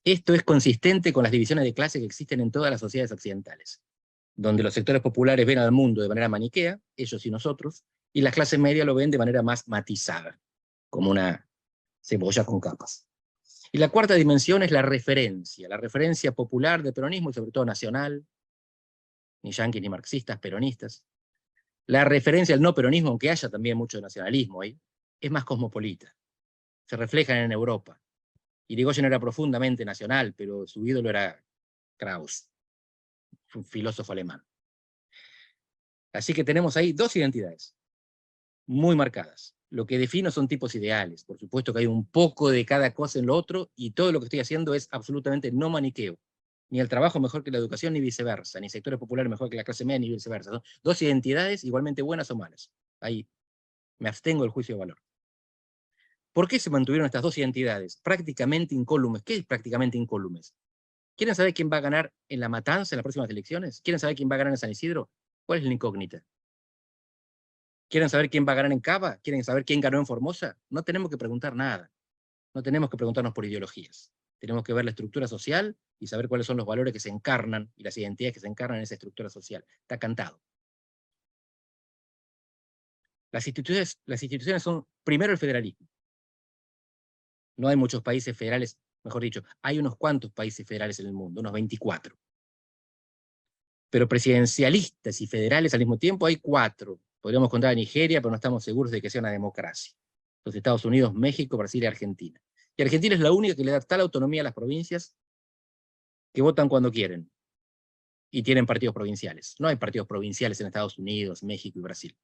Esto es consistente con las divisiones de clase que existen en todas las sociedades occidentales, donde los sectores populares ven al mundo de manera maniquea, ellos y nosotros, y las clases medias lo ven de manera más matizada, como una cebolla con capas. Y la cuarta dimensión es la referencia popular del peronismo, y sobre todo nacional, ni yanquis ni marxistas, peronistas. La referencia al no peronismo, aunque haya también mucho nacionalismo ahí, es más cosmopolita. Se reflejan en Europa. Irigoyen era profundamente nacional, pero su ídolo era Krauss, un filósofo alemán. Así que tenemos ahí 2 identidades, muy marcadas. Lo que defino son tipos ideales. Por supuesto que hay un poco de cada cosa en lo otro, y todo lo que estoy haciendo es absolutamente no maniqueo. Ni el trabajo mejor que la educación, ni viceversa. Ni sectores populares mejor que la clase media, ni viceversa. Son 2 identidades igualmente buenas o malas. Ahí me abstengo del juicio de valor. ¿Por qué se mantuvieron estas 2 identidades? Prácticamente incólumes. ¿Qué es prácticamente incólumes? ¿Quieren saber quién va a ganar en La Matanza en las próximas elecciones? ¿Quieren saber quién va a ganar en San Isidro? ¿Cuál es la incógnita? ¿Quieren saber quién va a ganar en Cava? ¿Quieren saber quién ganó en Formosa? No tenemos que preguntar nada. No tenemos que preguntarnos por ideologías. Tenemos que ver la estructura social y saber cuáles son los valores que se encarnan y las identidades que se encarnan en esa estructura social. Está cantado. Las instituciones son, primero, el federalismo. No hay muchos países federales, mejor dicho, hay unos cuantos países federales en el mundo, unos 24. Pero presidencialistas y federales al mismo tiempo hay 4. Podríamos contar a Nigeria, pero no estamos seguros de que sea una democracia. Los Estados Unidos, México, Brasil y Argentina. Y Argentina es la única que le da tal autonomía a las provincias que votan cuando quieren. Y tienen partidos provinciales. No hay partidos provinciales en Estados Unidos, México y Brasil.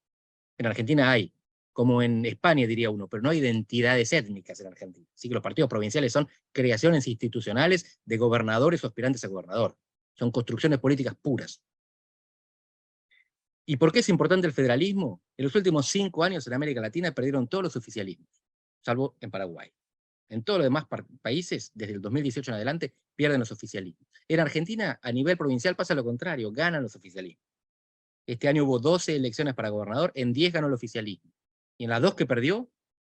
En Argentina hay, como en España diría uno, pero no hay identidades étnicas en Argentina. Así que los partidos provinciales son creaciones institucionales de gobernadores o aspirantes a gobernador. son construcciones políticas puras. ¿Y por qué es importante el federalismo? En los últimos 5 años en América Latina perdieron todos los oficialismos, salvo en Paraguay. En todos los demás países, desde el 2018 en adelante, pierden los oficialismos. En Argentina, a nivel provincial, pasa lo contrario, ganan los oficialismos. Este año hubo 12 elecciones para gobernador, en 10 ganó el oficialismo. Y en las 2 que perdió,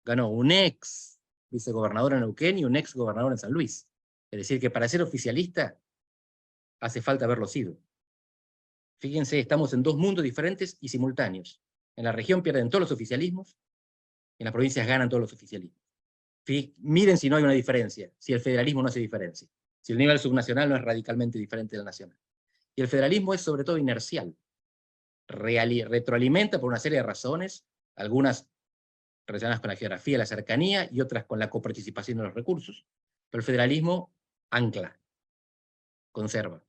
ganó un ex vicegobernador en Neuquén y un ex gobernador en San Luis. Es decir, que para ser oficialista hace falta haberlo sido. Fíjense, estamos en 2 mundos diferentes y simultáneos. En la región pierden todos los oficialismos, en las provincias ganan todos los oficialismos. Miren si no hay una diferencia, si el federalismo no hace diferencia, si el nivel subnacional no es radicalmente diferente del nacional. Y el federalismo es sobre todo inercial. Retroalimenta por una serie de razones, algunas relacionadas con la geografía, la cercanía, y otras con la coparticipación de los recursos. Pero el federalismo ancla, conserva.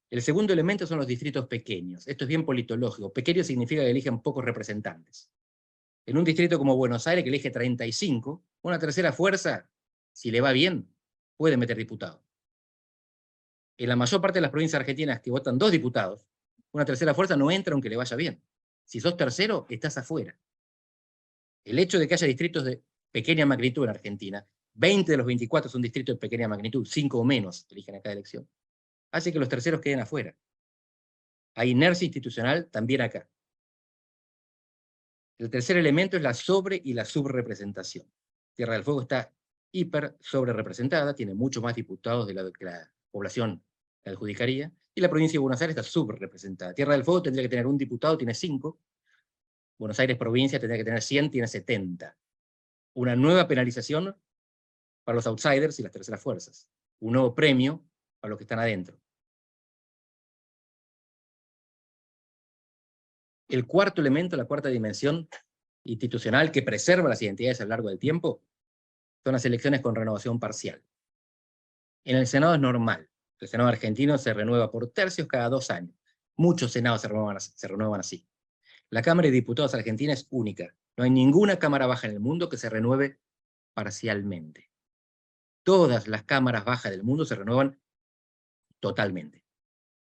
El segundo elemento son los distritos pequeños. Esto es bien politológico. Pequeño significa que eligen pocos representantes. En un distrito como Buenos Aires, que elige 35, una tercera fuerza, si le va bien, puede meter diputados. En la mayor parte de las provincias argentinas que votan 2 diputados, una tercera fuerza no entra aunque le vaya bien. Si sos tercero, estás afuera. El hecho de que haya distritos de pequeña magnitud en Argentina, 20 de los 24 son distritos de pequeña magnitud, 5 o menos eligen a cada elección, hace que los terceros queden afuera. Hay inercia institucional también acá. El tercer elemento es la sobre- y la subrepresentación. Tierra del Fuego está hiper sobrerepresentada, tiene muchos más diputados de que la población la adjudicaría, y la provincia de Buenos Aires está subrepresentada. Tierra del Fuego tendría que tener un diputado, tiene 5. Buenos Aires provincia tendría que tener 100, tiene 70. Una nueva penalización para los outsiders y las terceras fuerzas. Un nuevo premio para los que están adentro. El cuarto elemento, la cuarta dimensión institucional que preserva las identidades a lo largo del tiempo, son las elecciones con renovación parcial. En el Senado es normal. El Senado argentino se renueva por tercios cada 2 años. Muchos senados se renuevan así. La Cámara de Diputados argentina es única. No hay ninguna cámara baja en el mundo que se renueve parcialmente. Todas las cámaras bajas del mundo se renuevan totalmente.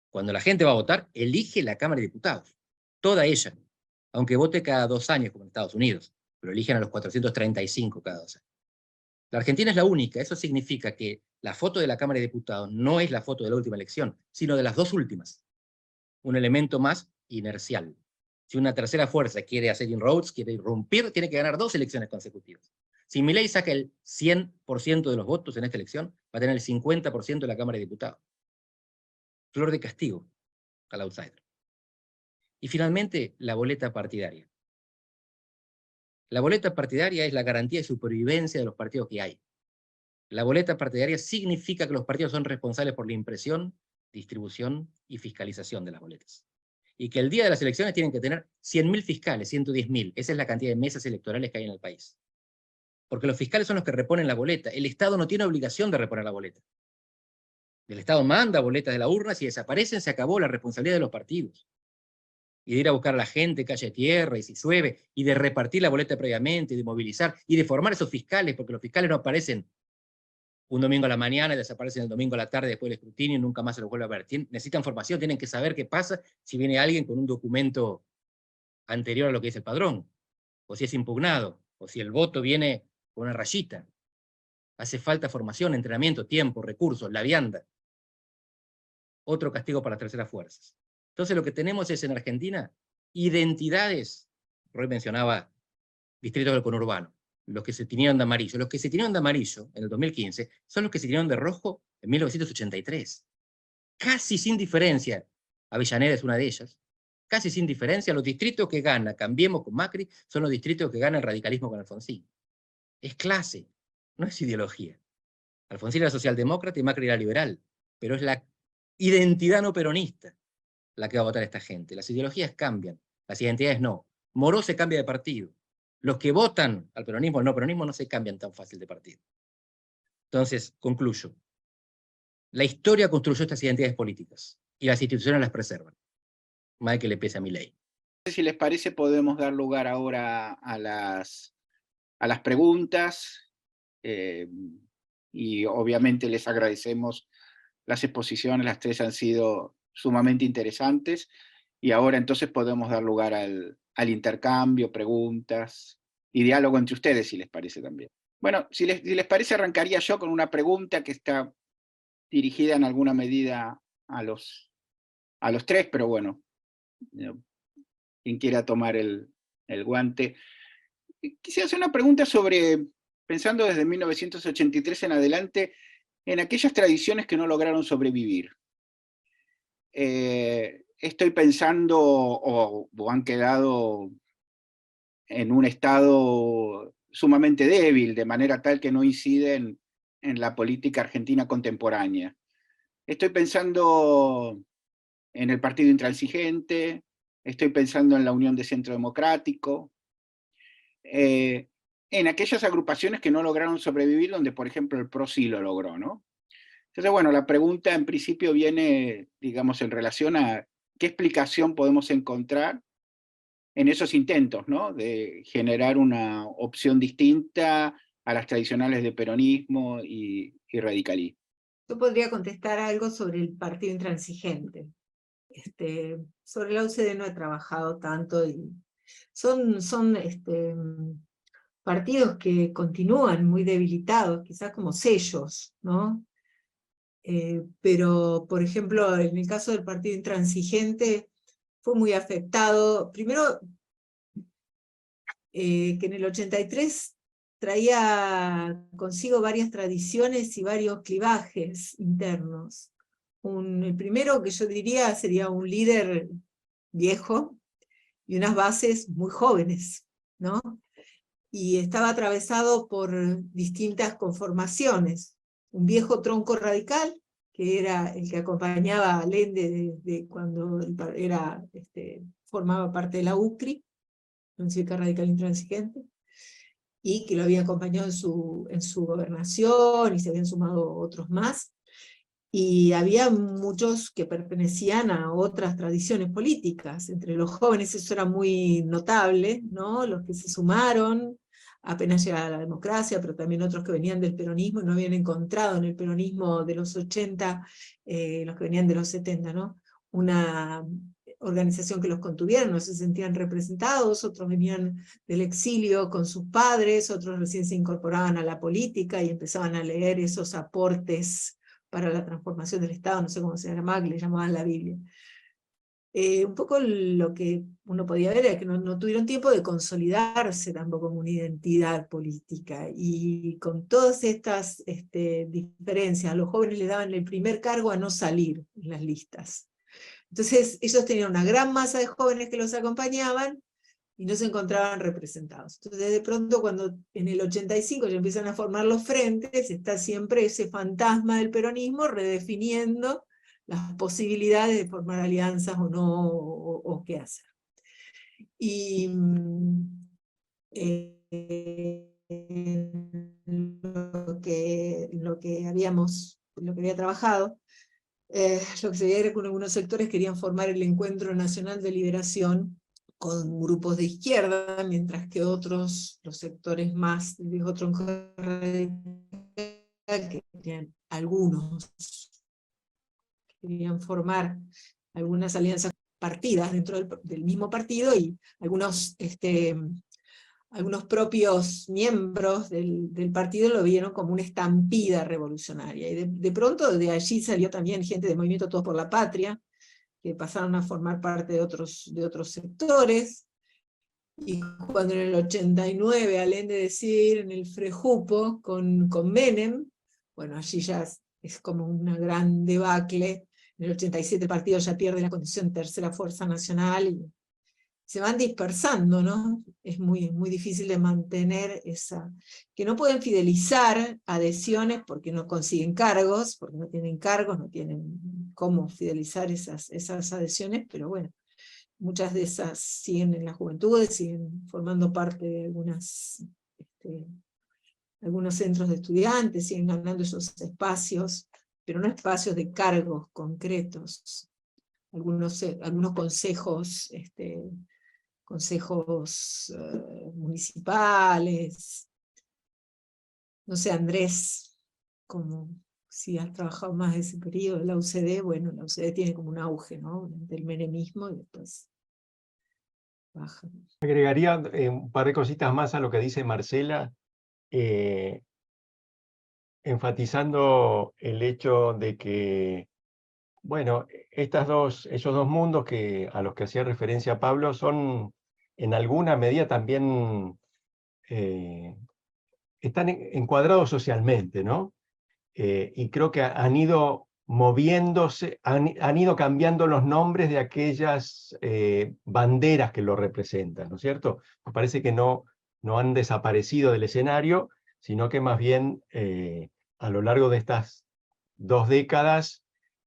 Cuando la gente va a votar, elige la Cámara de Diputados. Toda ella. Aunque vote cada 2 años, como en Estados Unidos. Pero eligen a los 435 cada 2 años. La Argentina es la única. Eso significa que la foto de la Cámara de Diputados no es la foto de la última elección, sino de las 2 últimas. Un elemento más inercial. Si una tercera fuerza quiere hacer inroads, quiere irrumpir, tiene que ganar 2 elecciones consecutivas. Si Milei saca el 100% de los votos en esta elección, va a tener el 50% de la Cámara de Diputados. Flor de castigo al outsider. Y finalmente, la boleta partidaria. La boleta partidaria es la garantía de supervivencia de los partidos que hay. La boleta partidaria significa que los partidos son responsables por la impresión, distribución y fiscalización de las boletas. Y que el día de las elecciones tienen que tener 100.000 fiscales, 110.000. Esa es la cantidad de mesas electorales que hay en el país. Porque los fiscales son los que reponen la boleta. El Estado no tiene obligación de reponer la boleta. El Estado manda boletas de la urna, si desaparecen se acabó la responsabilidad de los partidos. Y de ir a buscar a la gente calle tierra, y si llueve, y de repartir la boleta previamente, y de movilizar, y de formar esos fiscales, porque los fiscales no aparecen un domingo a la mañana y desaparecen el domingo a la tarde después del escrutinio y nunca más se los vuelve a ver. Necesitan formación, tienen que saber qué pasa si viene alguien con un documento anterior a lo que dice el padrón, o si es impugnado, o si el voto viene con una rayita. Hace falta formación, entrenamiento, tiempo, recursos, la vianda. Otro castigo para las terceras fuerzas. Entonces lo que tenemos es en Argentina identidades, Roy mencionaba distritos del conurbano, los que se tiñeron de amarillo. Los que se tiñeron de amarillo en el 2015 son los que se tiñeron de rojo en 1983. Casi sin diferencia, Avellaneda es una de ellas, casi sin diferencia, los distritos que gana Cambiemos con Macri son los distritos que gana el radicalismo con Alfonsín. Es clase, no es ideología. Alfonsín era socialdemócrata y Macri era liberal, pero es la identidad no peronista la que va a votar esta gente. Las ideologías cambian, las identidades no. Moró se cambia de partido. Los que votan al peronismo o al no peronismo no se cambian tan fácil de partido. Entonces, concluyo. La historia construyó estas identidades políticas y las instituciones las preservan. Más que le pese a Milei. Si les parece, podemos dar lugar ahora a las preguntas, y obviamente les agradecemos las exposiciones, las tres han sido sumamente interesantes, y ahora entonces podemos dar lugar al intercambio, preguntas y diálogo entre ustedes, si les parece también. Bueno, si les parece, arrancaría yo con una pregunta que está dirigida en alguna medida a los tres, pero bueno, quien quiera tomar el guante. Quisiera hacer una pregunta sobre, pensando desde 1983 en adelante, en aquellas tradiciones que no lograron sobrevivir. Estoy pensando, o han quedado en un estado sumamente débil, de manera tal que no inciden en la política argentina contemporánea. Estoy pensando en el Partido Intransigente, estoy pensando en la Unión de Centro Democrático, en aquellas agrupaciones que no lograron sobrevivir, donde por ejemplo el PRO sí lo logró, ¿no? Entonces, bueno, la pregunta en principio viene, digamos, en relación a qué explicación podemos encontrar en esos intentos, ¿no?, de generar una opción distinta a las tradicionales de peronismo y radicalismo. Yo podría contestar algo sobre el Partido Intransigente. Sobre la UCD no he trabajado tanto, y son partidos que continúan muy debilitados, quizás como sellos, ¿no? Pero, por ejemplo, en el caso del Partido Intransigente, fue muy afectado, primero, que en el 83 traía consigo varias tradiciones y varios clivajes internos. El primero, que yo diría, sería un líder viejo y unas bases muy jóvenes, ¿no? Y estaba atravesado por distintas conformaciones. Un viejo tronco radical, que era el que acompañaba a Allende de cuando formaba parte de la UCRI, Unión Cívica Radical Intransigente, y que lo había acompañado en su gobernación, y se habían sumado otros más. Y había muchos que pertenecían a otras tradiciones políticas. Entre los jóvenes eso era muy notable, ¿no? Los que se sumaron apenas llegada la democracia, pero también otros que venían del peronismo y no habían encontrado en el peronismo de los 80, los que venían de los 70, ¿no?, una organización que los contuviera, no se sentían representados. Otros venían del exilio con sus padres, otros recién se incorporaban a la política y empezaban a leer esos aportes para la transformación del Estado, no sé cómo se llamaba, que le llamaban la Biblia. Un poco lo que uno podía ver era que no tuvieron tiempo de consolidarse tampoco como una identidad política, y con todas estas diferencias, a los jóvenes les daban el primer cargo a no salir en las listas. Entonces ellos tenían una gran masa de jóvenes que los acompañaban, y no se encontraban representados. Entonces de pronto, cuando en el 85 ya empiezan a formar los frentes, está siempre ese fantasma del peronismo redefiniendo las posibilidades de formar alianzas o no, o qué hacer. Y lo que había trabajado, lo que se veía era que algunos sectores querían formar el Encuentro Nacional de Liberación con grupos de izquierda, mientras que otros, los sectores más del viejo tronco radical, que querían querían formar algunas alianzas partidas dentro del mismo partido, y algunos propios miembros del partido lo vieron como una estampida revolucionaria. Y de pronto de allí salió también gente del movimiento Todos por la Patria, que pasaron a formar parte de otros sectores. Y cuando en el 89 Allende decide en el Frejupo con Menem, bueno, allí ya es como una gran debacle. En el 87 el partido ya pierde la condición de tercera fuerza nacional, y se van dispersando, ¿no? Es muy, muy difícil de mantener que no pueden fidelizar adhesiones porque no consiguen cargos, porque no tienen cargos, no tienen cómo fidelizar esas adhesiones, pero bueno, muchas de esas siguen en la juventud, siguen formando parte de algunos centros de estudiantes, siguen ganando esos espacios, pero no espacios de cargos concretos. Algunos consejos, municipales. No sé, Andrés, si has trabajado más ese periodo, la UCD, bueno, la UCD tiene como un auge, ¿no? Del menemismo y después baja. Agregaría un par de cositas más a lo que dice Marcela, enfatizando el hecho de que, bueno, esos dos mundos a los que hacía referencia Pablo son en alguna medida también están encuadrados socialmente, ¿no? Y creo que han ido moviéndose, han ido cambiando los nombres de aquellas banderas que lo representan, ¿no es cierto? Pues parece que no han desaparecido del escenario, sino que más bien a lo largo de estas 2 décadas,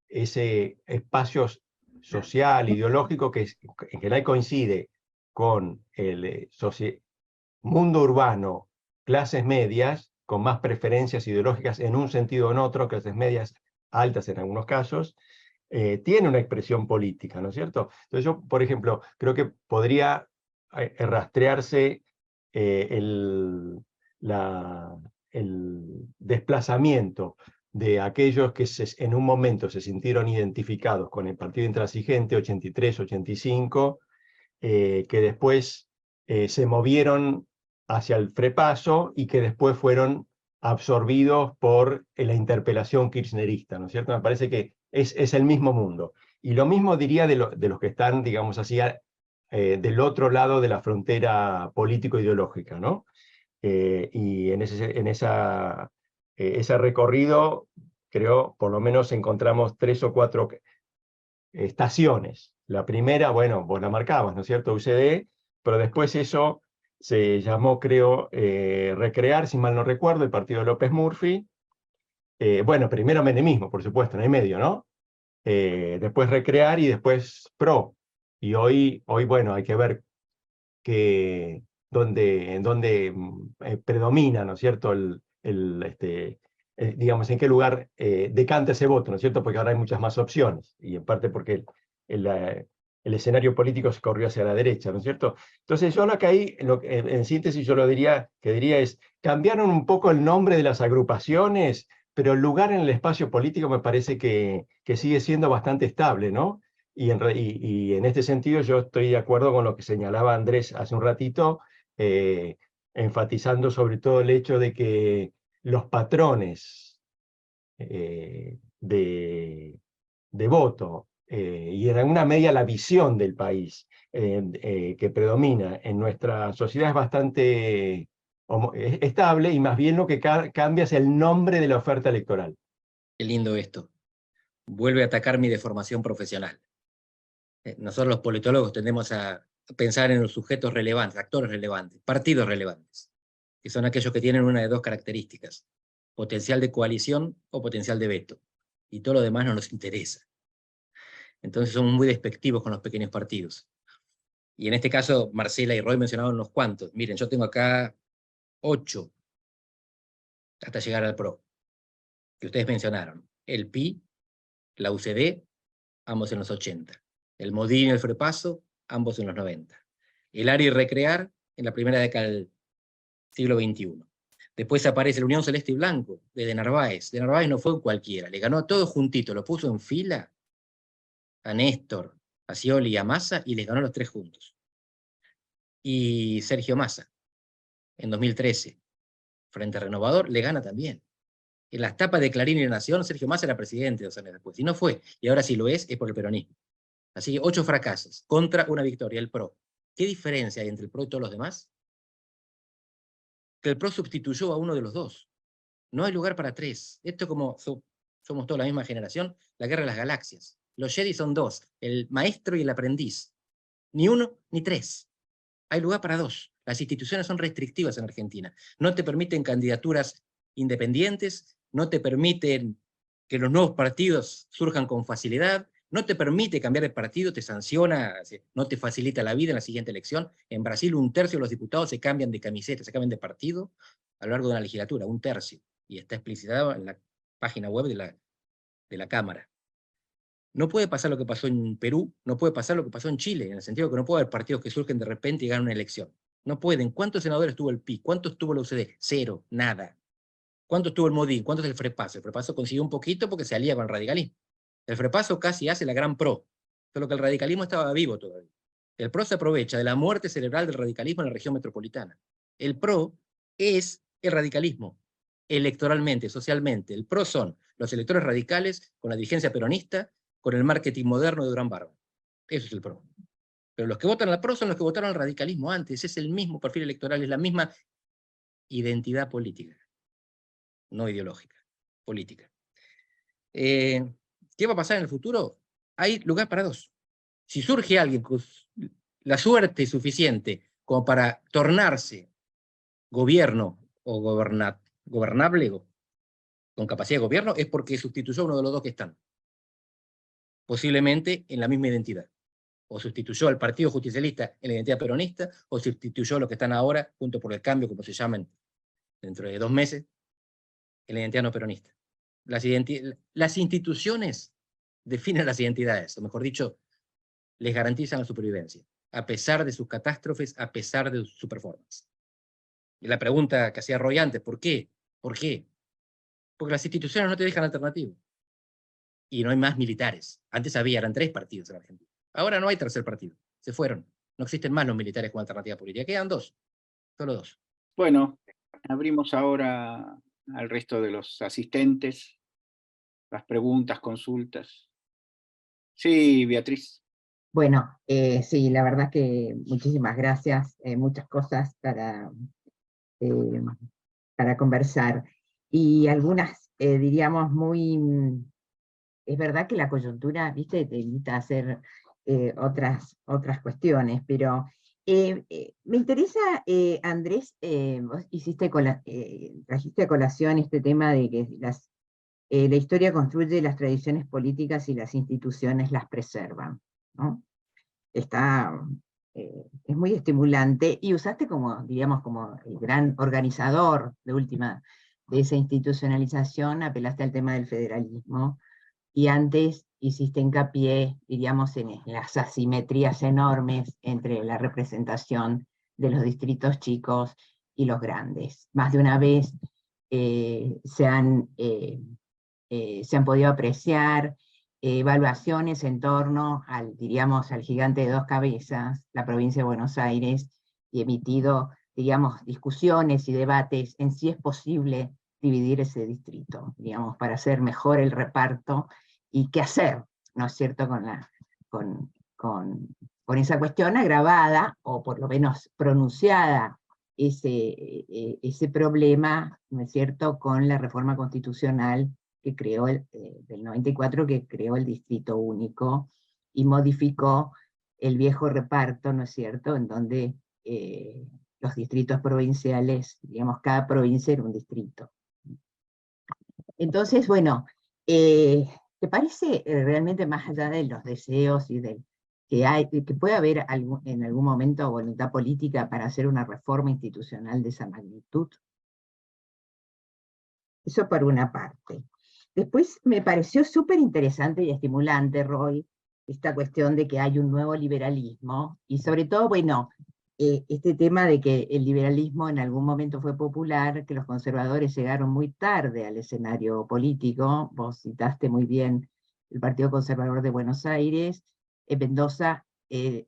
ese espacio social, ideológico, que en general coincide con el mundo urbano, clases medias, con más preferencias ideológicas en un sentido o en otro, clases medias altas en algunos casos, tiene una expresión política, ¿no es cierto? Entonces yo, por ejemplo, creo que podría rastrearse el desplazamiento de aquellos que en un momento se sintieron identificados con el partido intransigente 83-85, que después se movieron hacia el frepaso y que después fueron absorbidos por la interpelación kirchnerista, ¿no es cierto? Me parece que es el mismo mundo. Y lo mismo diría de los que están, digamos así, del otro lado de la frontera político-ideológica, ¿no? Y en ese recorrido, creo, por lo menos encontramos 3 o 4 estaciones. La primera, bueno, vos la marcabas, ¿no es cierto? UCD, pero después eso se llamó, creo, Recrear, si mal no recuerdo, el partido de López Murphy. Bueno, primero menemismo, por supuesto, no hay medio, ¿no? Después Recrear y después PRO. Y hoy bueno, hay que ver en dónde predomina, ¿no es cierto? Digamos, en qué lugar decanta ese voto, ¿no es cierto? Porque ahora hay muchas más opciones, y en parte porque el escenario político se corrió hacia la derecha, ¿no es cierto? Entonces yo lo que ahí, en síntesis, yo diría es, cambiaron un poco el nombre de las agrupaciones, pero el lugar en el espacio político me parece que sigue siendo bastante estable, ¿no? Y en este sentido yo estoy de acuerdo con lo que señalaba Andrés hace un ratito, enfatizando sobre todo el hecho de que los patrones de voto y en alguna medida la visión del país que predomina en nuestra sociedad es bastante estable, y más bien lo que cambia es el nombre de la oferta electoral. Qué lindo esto. Vuelve a atacar mi deformación profesional. Nosotros los politólogos tendemos a pensar en los sujetos relevantes, actores relevantes, partidos relevantes, que son aquellos que tienen una de 2 características: potencial de coalición o potencial de veto. Y todo lo demás no nos interesa. Entonces somos muy despectivos con los pequeños partidos. Y en este caso, Marcela y Roy mencionaban unos cuantos. Miren, yo tengo acá 8 hasta llegar al PRO, que ustedes mencionaron. El PI, la UCD, ambos en los 80. El Modín y el Frepaso, ambos en los 90. El ARI y Recrear, en la primera década del siglo XXI. Después aparece la Unión Celeste y Blanco, de Narváez. De Narváez no fue cualquiera, le ganó a todos juntitos, lo puso en fila a Néstor, a Scioli y a Massa, y les ganó a los 3 juntos. Y Sergio Massa, en 2013, Frente Renovador, le gana también. En las tapas de Clarín y La Nación, Sergio Massa era presidente 2 años después, y no fue, y ahora sí lo es por el peronismo. Así que 8 fracasos contra una victoria, el PRO. ¿Qué diferencia hay entre el PRO y todos los demás? Que el PRO sustituyó a uno de los 2. No hay lugar para 3. Esto como somos toda la misma generación, la guerra de las galaxias. Los Jedi son 2, el maestro y el aprendiz. Ni 1 ni 3. Hay lugar para 2. Las instituciones son restrictivas en Argentina. No te permiten candidaturas independientes, no te permiten que los nuevos partidos surjan con facilidad, no te permite cambiar de partido, te sanciona, no te facilita la vida en la siguiente elección. En Brasil 1/3 de los diputados se cambian de camiseta, se cambian de partido a lo largo de una legislatura, 1/3. Y está explicitado en la página web de la Cámara. No puede pasar lo que pasó en Perú, no puede pasar lo que pasó en Chile, en el sentido que no puede haber partidos que surgen de repente y ganan una elección. No pueden. ¿Cuántos senadores tuvo el PI? ¿Cuántos tuvo la UCD? 0, nada. ¿Cuánto estuvo el Modín? ¿Cuánto es el Frepaso? El Frepaso consiguió un poquito porque se alía con el radicalismo. El Frepaso casi hace la gran PRO, solo que el radicalismo estaba vivo todavía. El PRO se aprovecha de la muerte cerebral del radicalismo en la región metropolitana. El PRO es el radicalismo, electoralmente, socialmente. El PRO son los electores radicales con la dirigencia peronista, con el marketing moderno de Durán Barba. Eso es el PRO. Pero los que votan al PRO son los que votaron al radicalismo antes. Es el mismo perfil electoral, es la misma identidad política, no ideológica, política. ¿Qué va a pasar en el futuro? Hay lugar para dos. Si surge alguien con la suerte suficiente como para tornarse gobierno o gobernable, con capacidad de gobierno, es porque sustituyó a uno de los dos que están. Posiblemente en la misma identidad. O sustituyó al Partido Justicialista en la identidad peronista, o sustituyó a los que están ahora, junto por el cambio, como se llaman dentro de 2 meses, en la identidad no peronista. Las instituciones definen las identidades, o mejor dicho, les garantizan la supervivencia, a pesar de sus catástrofes, a pesar de su performance. Y la pregunta que hacía Roy antes, ¿por qué? ¿Por qué? Porque las instituciones no te dejan alternativa. Y no hay más militares. Antes eran 3 partidos en Argentina. Ahora no hay tercer partido. Se fueron. No existen más los militares como alternativa política. Quedan 2. Solo 2. Bueno, abrimos ahora al resto de los asistentes, las preguntas, consultas. Sí, Beatriz. Bueno, sí, la verdad que muchísimas gracias, muchas cosas para conversar. Y algunas, diríamos, es verdad que la coyuntura, viste, te invita a hacer otras cuestiones, pero me interesa, Andrés, vos trajiste a colación este tema de que la historia construye las tradiciones políticas y las instituciones las preservan, ¿no? Es muy estimulante, y usaste como, digamos, como el gran organizador de esa institucionalización, apelaste al tema del federalismo, y antes hiciste hincapié, diríamos, en las asimetrías enormes entre la representación de los distritos chicos y los grandes. Más de una vez se han podido apreciar evaluaciones en torno al, diríamos, al gigante de 2 cabezas, la provincia de Buenos Aires, y emitido, digamos, discusiones y debates en si es posible dividir ese distrito, digamos, para hacer mejor el reparto, y qué hacer, ¿no es cierto?, con esa cuestión agravada, o por lo menos pronunciada, ese problema, ¿no es cierto?, con la reforma constitucional que creó del 94, que creó el distrito único, y modificó el viejo reparto, ¿no es cierto?, en donde los distritos provinciales, digamos, cada provincia era un distrito. Entonces, bueno, ¿te parece realmente, más allá de los deseos y que puede haber en algún momento voluntad política para hacer una reforma institucional de esa magnitud? Eso por una parte. Después me pareció súper interesante y estimulante, Roy, esta cuestión de que hay un nuevo liberalismo, y sobre todo, bueno, este tema de que el liberalismo en algún momento fue popular, que los conservadores llegaron muy tarde al escenario político. Vos citaste muy bien el Partido Conservador de Buenos Aires. En Mendoza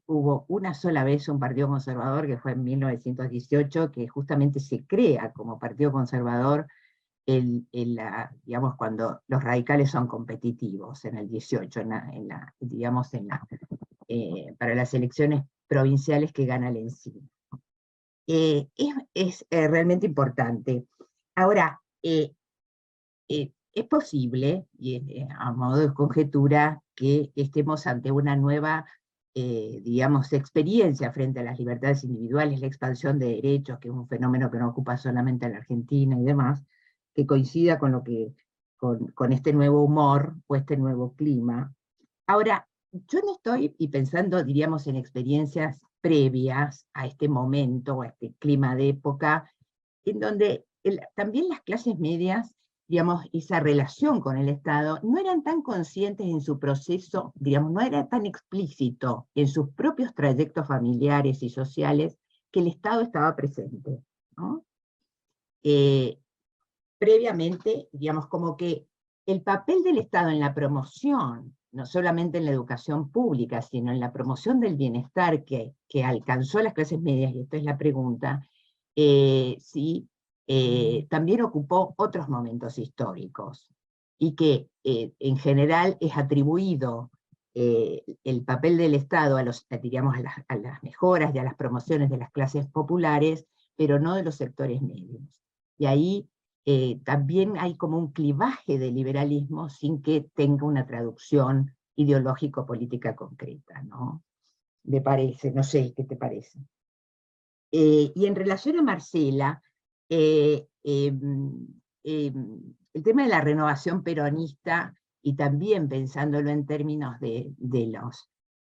hubo una sola vez un partido conservador, que fue en 1918, que justamente se crea como partido conservador digamos, cuando los radicales son competitivos, en el 18, para las elecciones provinciales que gana el Encina. Es realmente importante. Ahora, es posible, y a modo de conjetura, que estemos ante una nueva, digamos, experiencia frente a las libertades individuales, la expansión de derechos, que es un fenómeno que no ocupa solamente a la Argentina y demás, que coincida con este nuevo humor o este nuevo clima. Ahora, yo no estoy pensando, diríamos, en experiencias previas a este momento, a este clima de época, en donde también las clases medias, digamos, esa relación con el Estado, no eran tan conscientes en su proceso, digamos, no era tan explícito en sus propios trayectos familiares y sociales, que el Estado estaba presente, ¿no? previamente, digamos, como que el papel del Estado en la promoción, no solamente en la educación pública, sino en la promoción del bienestar que alcanzó a las clases medias, y esta es la pregunta, sí, también ocupó otros momentos históricos, y que en general es atribuido el papel del Estado diríamos, a las mejoras y a las promociones de las clases populares, pero no de los sectores medios. Y ahí también hay como un clivaje de liberalismo sin que tenga una traducción ideológico-política concreta, ¿no? Me parece, no sé, ¿qué te parece? Y en relación a Marcela, el tema de la renovación peronista, y también pensándolo en términos de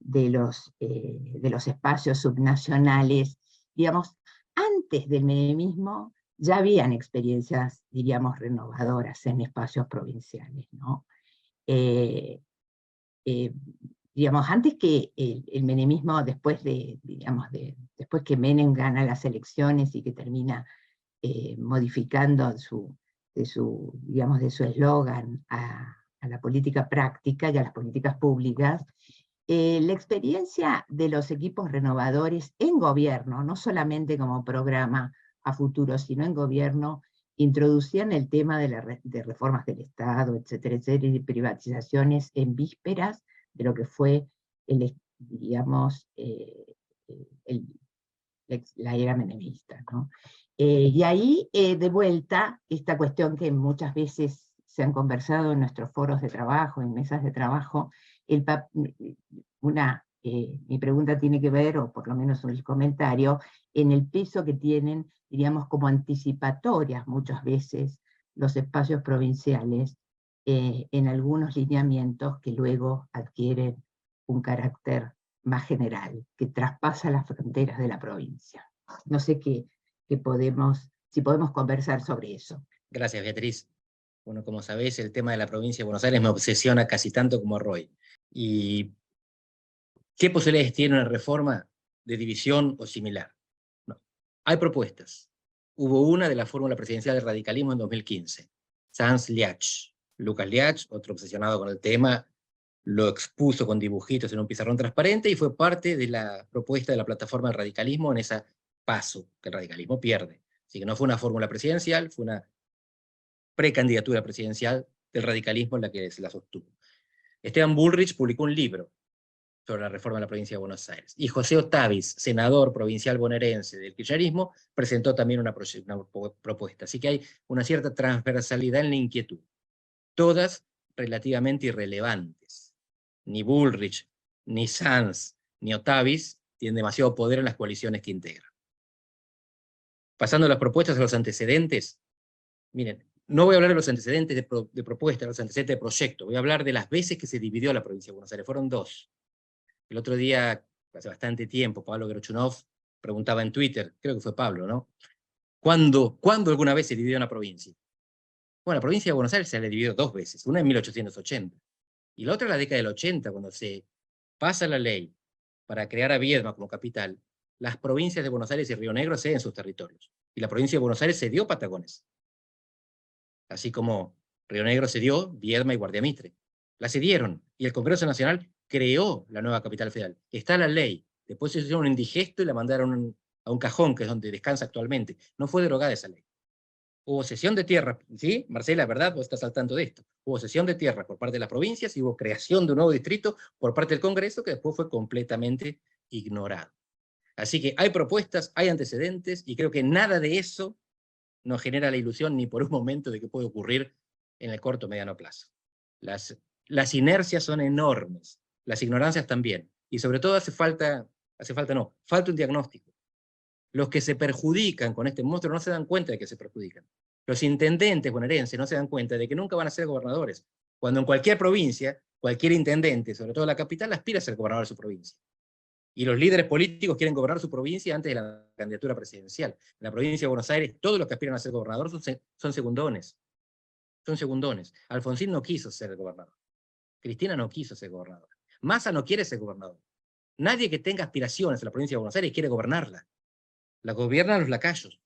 los espacios subnacionales, digamos, antes del menemismo ya habían experiencias, diríamos, renovadoras en espacios provinciales, ¿no? Digamos, antes que el menemismo, después que Menem gana las elecciones y que termina modificando de su eslogan a la política práctica y a las políticas públicas, la experiencia de los equipos renovadores en gobierno, no solamente como programa a futuro, sino en gobierno, introducían el tema de reformas del Estado, etcétera, etcétera, y privatizaciones en vísperas de lo que fue, la era menemista, ¿no? Y ahí, de vuelta, esta cuestión que muchas veces se han conversado en nuestros foros de trabajo, en mesas de trabajo, mi pregunta tiene que ver, o por lo menos el comentario, en el peso que tienen, diríamos, como anticipatorias muchas veces los espacios provinciales en algunos lineamientos que luego adquieren un carácter más general, que traspasa las fronteras de la provincia. No sé si podemos conversar sobre eso. Gracias, Beatriz. Bueno, como sabéis, el tema de la provincia de Buenos Aires me obsesiona casi tanto como a Roy. ¿Y qué posibilidades tiene una reforma de división o similar? No. Hay propuestas. Hubo una de la fórmula presidencial del radicalismo en 2015. Sanz Liach. Lucas Liach, otro obsesionado con el tema, lo expuso con dibujitos en un pizarrón transparente y fue parte de la propuesta de la plataforma del radicalismo en ese paso que el radicalismo pierde. Así que no fue una fórmula presidencial, fue una precandidatura presidencial del radicalismo en la que se la sostuvo. Esteban Bullrich publicó un libro sobre la reforma de la provincia de Buenos Aires. Y José Otavis, senador provincial bonaerense del kirchnerismo, presentó también una propuesta. Así que hay una cierta transversalidad en la inquietud. Todas relativamente irrelevantes. Ni Bullrich, ni Sanz, ni Otavis tienen demasiado poder en las coaliciones que integran. Pasando las propuestas a los antecedentes, miren, no voy a hablar de los antecedentes de propuesta, los antecedentes de proyecto, voy a hablar de las veces que se dividió la provincia de Buenos Aires. Fueron 2. El otro día, hace bastante tiempo, Pablo Gerochunov preguntaba en Twitter, creo que fue Pablo, ¿no? ¿Cuándo alguna vez se dividió una provincia? Bueno, la provincia de Buenos Aires se le dividió 2 veces, una en 1880, y la otra en la década del 80, cuando se pasa la ley para crear a Viedma como capital. Las provincias de Buenos Aires y Río Negro ceden sus territorios, y la provincia de Buenos Aires cedió Patagones. Así como Río Negro cedió Viedma y Guardia Mitre. La cedieron, y el Congreso Nacional creó la nueva capital federal. Está la ley. Después se hicieron un indigesto y la mandaron a un cajón, que es donde descansa actualmente. No fue derogada esa ley. Hubo cesión de tierra, ¿sí? Marcela, ¿verdad? Vos estás al tanto de esto. Hubo cesión de tierra por parte de las provincias y hubo creación de un nuevo distrito por parte del Congreso que después fue completamente ignorado. Así que hay propuestas, hay antecedentes, y creo que nada de eso nos genera la ilusión ni por un momento de que puede ocurrir en el corto o mediano plazo. Las inercias son enormes, las ignorancias también, y sobre todo falta un diagnóstico. Los que se perjudican con este monstruo no se dan cuenta de que se perjudican. Los intendentes bonaerenses no se dan cuenta de que nunca van a ser gobernadores, cuando en cualquier provincia, cualquier intendente, sobre todo la capital, aspira a ser gobernador de su provincia. Y los líderes políticos quieren gobernar su provincia antes de la candidatura presidencial. En la provincia de Buenos Aires, todos los que aspiran a ser gobernador son segundones. Son segundones. Alfonsín no quiso ser gobernador. Cristina no quiso ser gobernador. Massa no quiere ser gobernador. Nadie que tenga aspiraciones a la provincia de Buenos Aires quiere gobernarla. La gobiernan los lacayos.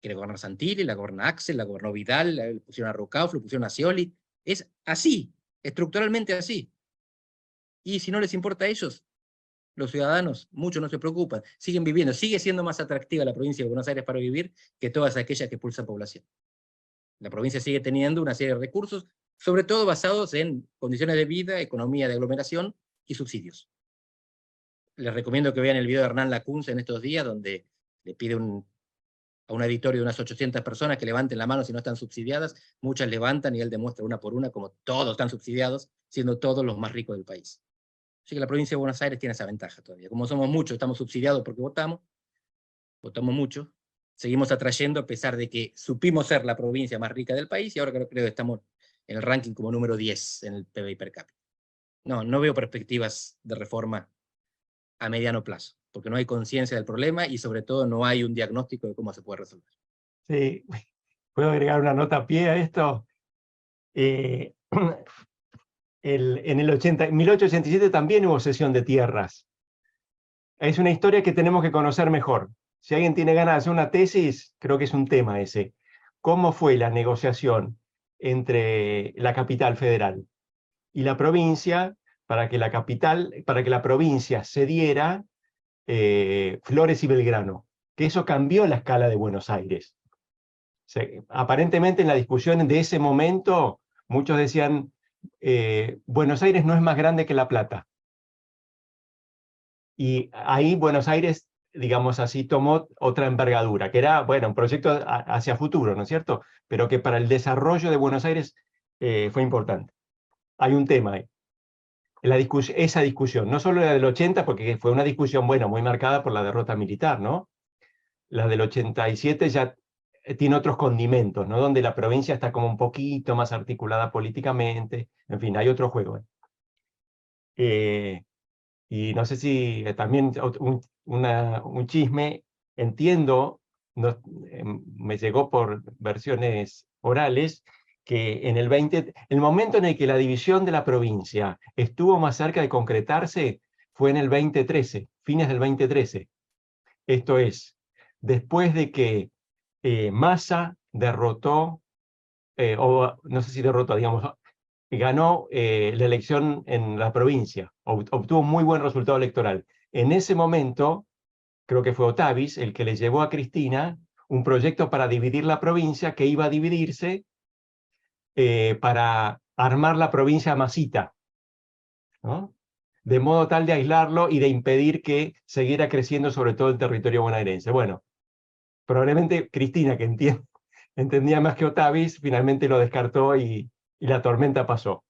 que la gobernó Santilli, la gobernó Axel, la gobernó Vidal, le pusieron a Rucauf, le pusieron a Scioli. Es así, estructuralmente así. Y si no les importa a ellos, los ciudadanos, muchos no se preocupan, siguen viviendo, sigue siendo más atractiva la provincia de Buenos Aires para vivir que todas aquellas que pulsan población. La provincia sigue teniendo una serie de recursos, sobre todo basados en condiciones de vida, economía de aglomeración y subsidios. Les recomiendo que vean el video de Hernán Lacunza en estos días, donde le pide a un auditorio de unas 800 personas que levanten la mano si no están subsidiadas. Muchas levantan y él demuestra una por una como todos están subsidiados, siendo todos los más ricos del país. Así que la provincia de Buenos Aires tiene esa ventaja todavía. Como somos muchos, estamos subsidiados porque votamos mucho, seguimos atrayendo a pesar de que supimos ser la provincia más rica del país y ahora creo que estamos en el ranking como número 10 en el PBI per cápita. No veo perspectivas de reforma a mediano plazo, porque no hay conciencia del problema y sobre todo no hay un diagnóstico de cómo se puede resolver. Sí, ¿puedo agregar una nota a pie a esto? En el 1887 también hubo cesión de tierras. Es una historia que tenemos que conocer mejor. Si alguien tiene ganas de hacer una tesis, creo que es un tema ese. ¿Cómo fue la negociación entre la capital federal y la provincia para que la provincia cediera Flores y Belgrano? Que eso cambió la escala de Buenos Aires. Aparentemente en la discusión de ese momento, muchos decían, Buenos Aires no es más grande que La Plata. Y ahí Buenos Aires, digamos así, tomó otra envergadura, que era, bueno, un proyecto hacia futuro, ¿no es cierto? Pero que para el desarrollo de Buenos Aires fue importante. Hay un tema ahí. Esa discusión, no solo la del 80, porque fue una discusión, bueno, muy marcada por la derrota militar, ¿no? La del 87 ya tiene otros condimentos, ¿no? Donde la provincia está como un poquito más articulada políticamente, en fin, hay otro juego. Y no sé si también un chisme, entiendo, me llegó por versiones orales, que en el momento en el que la división de la provincia estuvo más cerca de concretarse fue en el 2013, fines del 2013. Esto es, después de que Massa derrotó, o no sé si derrotó, digamos, ganó la elección en la provincia, obtuvo un muy buen resultado electoral. En ese momento, creo que fue Otavis el que le llevó a Cristina un proyecto para dividir la provincia, que iba a dividirse para armar la provincia Masita, ¿no? De modo tal de aislarlo y de impedir que siguiera creciendo sobre todo el territorio bonaerense. Bueno, probablemente Cristina, que entendía más que Otavis, finalmente lo descartó y la tormenta pasó.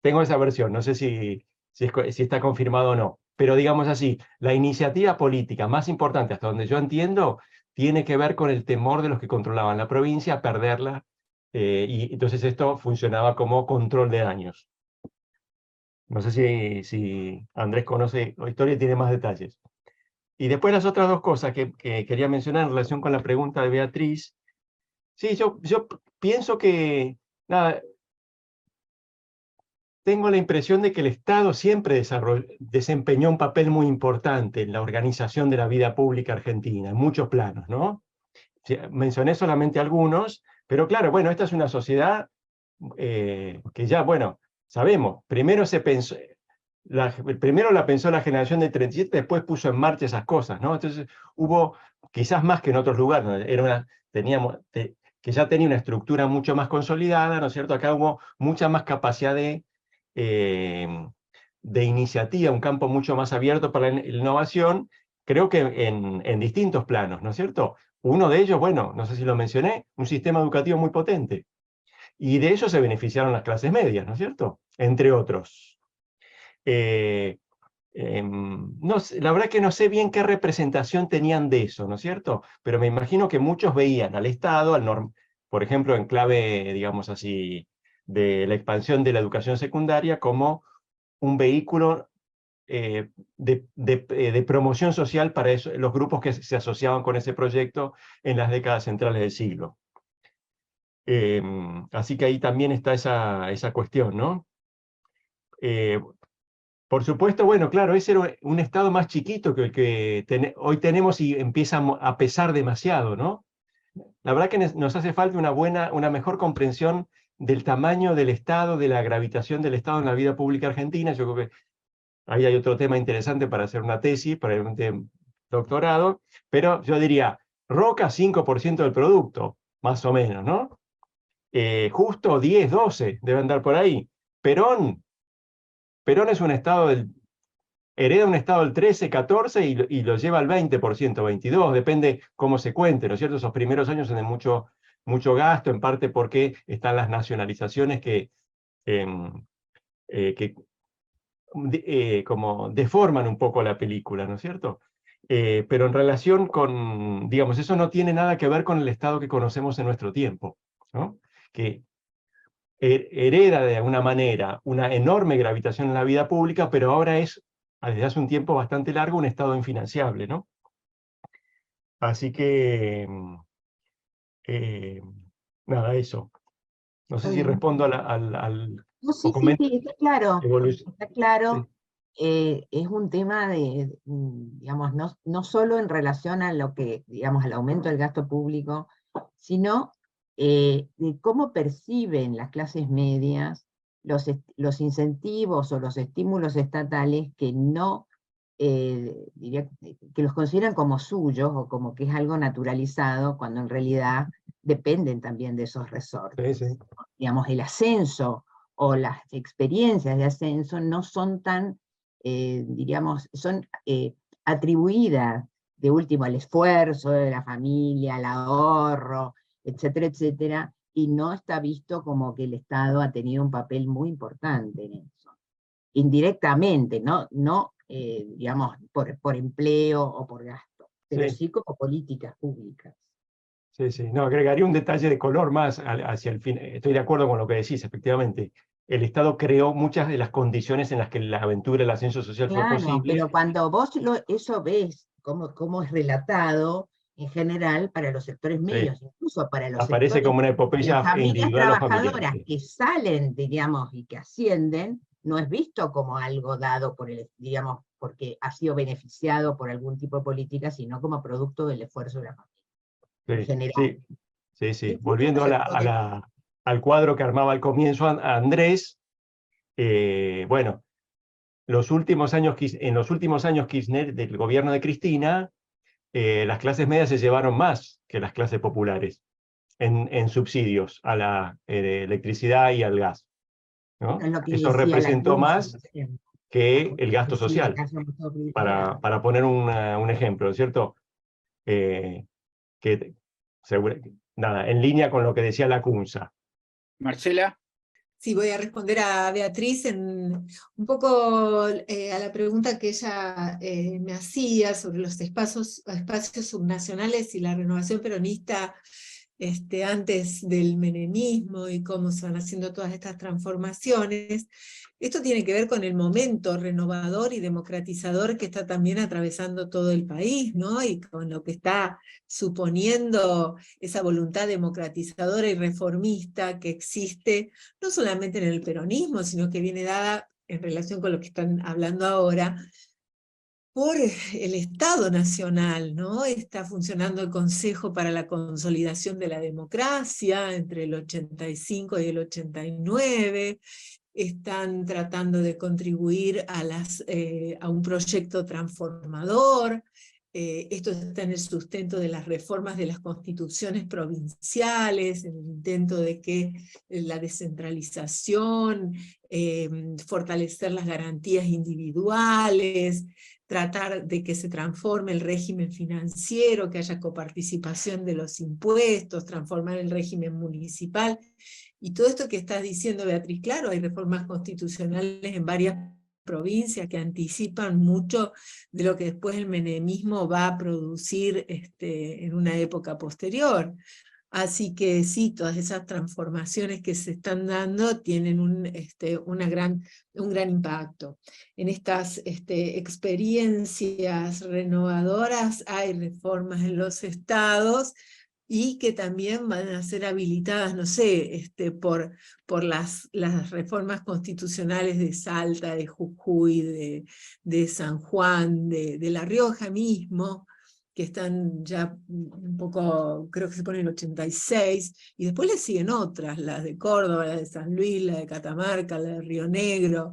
Tengo esa versión, no sé si está confirmado o no, pero digamos así, la iniciativa política más importante, hasta donde yo entiendo, tiene que ver con el temor de los que controlaban la provincia a perderla, y entonces esto funcionaba como control de daños. No sé si Andrés conoce la historia y tiene más detalles. Y después las otras dos cosas que quería mencionar en relación con la pregunta de Beatriz. Sí, yo pienso que, nada, tengo la impresión de que el Estado siempre desempeñó un papel muy importante en la organización de la vida pública argentina, en muchos planos, ¿no? Mencioné solamente algunos, pero claro, bueno, esta es una sociedad que ya, bueno, sabemos, primero la pensó la generación del 37, después puso en marcha esas cosas, ¿no? Entonces hubo, quizás más que en otros lugares, ¿no? Que ya tenía una estructura mucho más consolidada, ¿no es cierto? Acá hubo mucha más capacidad de iniciativa, un campo mucho más abierto para la innovación, creo que en distintos planos, ¿no es cierto? Uno de ellos, bueno, no sé si lo mencioné, un sistema educativo muy potente. Y de ello se beneficiaron las clases medias, ¿no es cierto? Entre otros. No sé, la verdad que no sé bien qué representación tenían de eso, ¿no es cierto? Pero me imagino que muchos veían al Estado, por ejemplo, en clave, digamos así, de la expansión de la educación secundaria, como un vehículo de promoción social para los grupos que se asociaban con ese proyecto en las décadas centrales del siglo. Así que ahí también está esa cuestión, ¿no? Por supuesto, bueno, claro, ese era un Estado más chiquito que el que hoy tenemos y empieza a pesar demasiado, ¿no? La verdad que nos hace falta una mejor comprensión del tamaño del Estado, de la gravitación del Estado en la vida pública argentina. Yo creo que ahí hay otro tema interesante para hacer una tesis, probablemente doctorado, pero yo diría, Roca 5% del producto, más o menos, ¿no? Justo 10, 12, debe andar por ahí. Perón es un Estado hereda un Estado del 13, 14 y lo lleva al 20%, 22%, depende cómo se cuente, ¿no es cierto? Esos primeros años tienen mucho gasto, en parte porque están las nacionalizaciones que como deforman un poco la película, ¿no es cierto? Pero en relación con, digamos, eso no tiene nada que ver con el Estado que conocemos en nuestro tiempo, ¿no? Que hereda de alguna manera una enorme gravitación en la vida pública, pero ahora es, desde hace un tiempo bastante largo, un Estado infinanciable, ¿no? Así que, nada, eso. No sé si respondo No, o sí, comento está claro, evolución. está claro. Sí. Es un tema digamos, no solo en relación a lo que, digamos, al aumento del gasto público, sino de cómo perciben las clases medias los incentivos o los estímulos estatales que no, diría, que los consideran como suyos o como que es algo naturalizado, cuando en realidad dependen también de esos resortes. Sí, sí. Digamos, el ascenso o las experiencias de ascenso no son tan, diríamos, son atribuidas de último al esfuerzo de la familia, al ahorro, etcétera, etcétera, y no está visto como que el Estado ha tenido un papel muy importante en eso. Indirectamente, no digamos, por empleo o por gasto, pero Sí. sí como políticas públicas. Sí, sí. No, agregaría un detalle de color más hacia el fin. Estoy de acuerdo con lo que decís, efectivamente. El Estado creó muchas de las condiciones en las que la aventura, el ascenso social fue Claro, posible. pero cuando vos eso ves, cómo es relatado en general para los sectores medios, incluso para los Aparece sectores como una de las epopeya familias individual o familiar. trabajadoras Sí. que salen, digamos, y que ascienden, no es visto como algo dado digamos, porque ha sido beneficiado por algún tipo de política, sino como producto del esfuerzo de la familia, en Sí, general. sí, sí. Incluso Volviendo los sectores. al cuadro que armaba al comienzo Andrés, bueno, en los últimos años Kirchner, del gobierno de Cristina, las clases medias se llevaron más que las clases populares en subsidios a la electricidad y al gas, ¿no? Es lo que Eso decía la representó Cruz, más que el gasto decía social, caso metropolitano. para poner un ejemplo, ¿cierto? Que nada, en línea con lo que decía la CUNSA. Marcela. Sí, voy a responder a Beatriz un poco a la pregunta que ella me hacía sobre los espacios subnacionales y la renovación peronista antes del menemismo y cómo se van haciendo todas estas transformaciones. Esto tiene que ver con el momento renovador y democratizador que está también atravesando todo el país, ¿no? Y con lo que está suponiendo esa voluntad democratizadora y reformista que existe, no solamente en el peronismo, sino que viene dada en relación con lo que están hablando ahora, por el Estado Nacional, ¿no? Está funcionando el Consejo para la Consolidación de la Democracia entre el 85 y el 89, están tratando de contribuir a un proyecto transformador. Esto está en el sustento de las reformas de las constituciones provinciales, en el intento de que la descentralización, fortalecer las garantías individuales, tratar de que se transforme el régimen financiero, que haya coparticipación de los impuestos, transformar el régimen municipal. Y todo esto que estás diciendo, Beatriz, claro, hay reformas constitucionales en varias provincias que anticipan mucho de lo que después el menemismo va a producir en una época posterior. Así que sí, todas esas transformaciones que se están dando tienen un gran impacto. En estas experiencias renovadoras hay reformas en los estados, y que también van a ser habilitadas, no sé, por las reformas constitucionales de Salta, de Jujuy, de San Juan, de La Rioja mismo, que están ya un poco, creo que se pone el 86, y después le siguen otras, las de Córdoba, la de San Luis, la de Catamarca, la de Río Negro,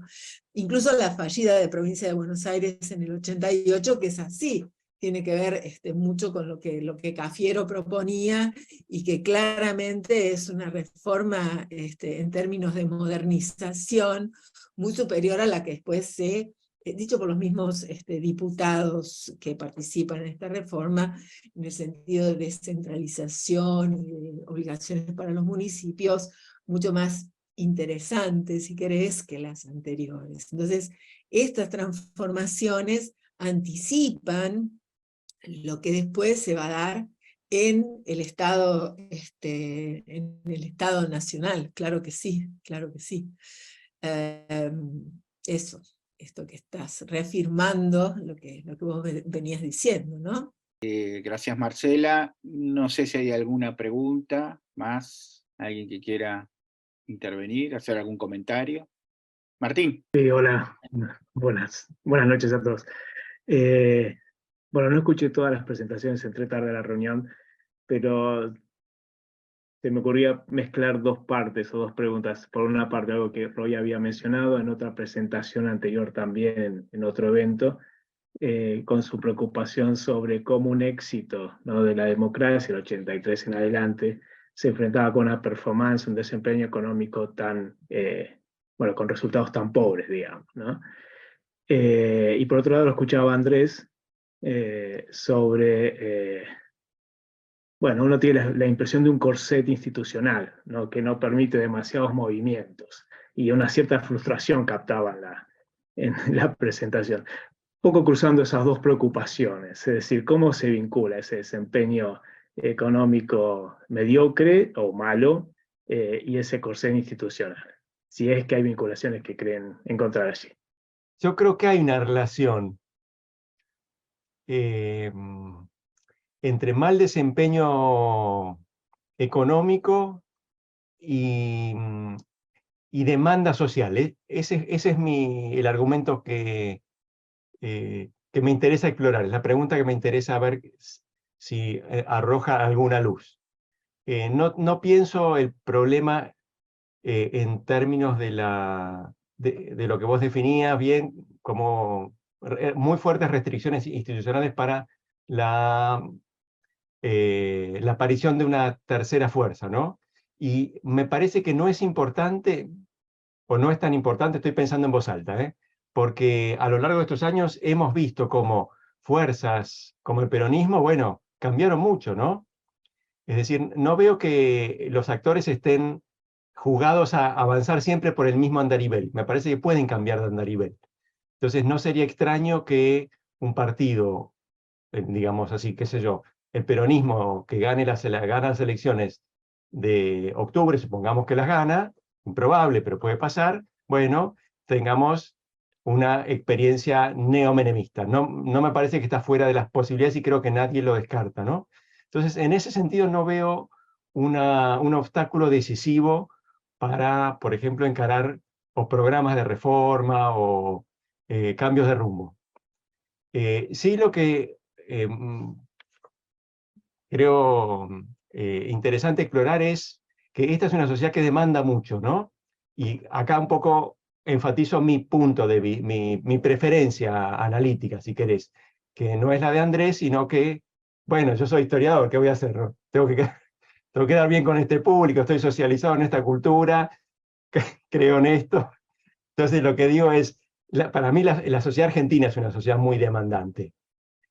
incluso la fallida de Provincia de Buenos Aires en el 88, que es así, tiene que ver mucho con lo que Cafiero proponía, y que claramente es una reforma en términos de modernización muy superior a la que después se, dicho por los mismos diputados que participan en esta reforma, en el sentido de descentralización y de obligaciones para los municipios, mucho más interesantes, si querés, que las anteriores. Entonces, estas transformaciones anticipan lo que después se va a dar en el Estado, nacional, claro que sí, claro que sí. Esto que estás reafirmando, lo que vos venías diciendo, ¿no? Gracias, Marcela. No sé si hay alguna pregunta más, alguien que quiera intervenir, hacer algún comentario. Martín. Sí, hola, buenas noches a todos. Bueno, no escuché todas las presentaciones, entré tarde a la reunión, pero se me ocurría mezclar dos partes o dos preguntas. Por una parte, algo que Roy había mencionado en otra presentación anterior también, en otro evento, con su preocupación sobre cómo un éxito, ¿no?, de la democracia, el 83 en adelante, se enfrentaba con una performance, un desempeño económico tan, bueno, con resultados tan pobres, digamos, ¿no? Y por otro lado lo escuchaba Andrés sobre, bueno, uno tiene la impresión de un corset institucional, ¿no?, que no permite demasiados movimientos, y una cierta frustración captaba en la presentación. Poco cruzando esas dos preocupaciones, es decir, cómo se vincula ese desempeño económico mediocre o malo y ese corset institucional, si es que hay vinculaciones que creen encontrar allí. Yo creo que hay una relación entre mal desempeño económico y demanda social. Ese es el argumento que me interesa explorar, es la pregunta que me interesa ver si arroja alguna luz. No pienso el problema en términos de lo que vos definías bien como muy fuertes restricciones institucionales para la aparición de una tercera fuerza, ¿no? Y me parece que no es importante, o no es tan importante, estoy pensando en voz alta, porque a lo largo de estos años hemos visto cómo fuerzas como el peronismo, bueno, cambiaron mucho, ¿no? Es decir, no veo que los actores estén jugados a avanzar siempre por el mismo andarivel. Me parece que pueden cambiar de andarivel. Entonces no sería extraño que un partido, digamos así, qué sé yo, el peronismo que gane las elecciones de octubre, supongamos que las gana, improbable, pero puede pasar, bueno, tengamos una experiencia neomenemista. No me parece que está fuera de las posibilidades y creo que nadie lo descarta, ¿no? Entonces, en ese sentido no veo un obstáculo decisivo para, por ejemplo, encarar o programas de reforma o cambios de rumbo. Sí, lo que creo interesante explorar es que esta es una sociedad que demanda mucho, ¿no? Y acá un poco enfatizo mi punto de mi preferencia analítica, si querés, que no es la de Andrés, sino que, bueno, yo soy historiador, ¿qué voy a hacer? ¿No? Tengo que dar bien con este público, estoy socializado en esta cultura, creo en esto. Entonces lo que digo es, para mí la sociedad argentina es una sociedad muy demandante.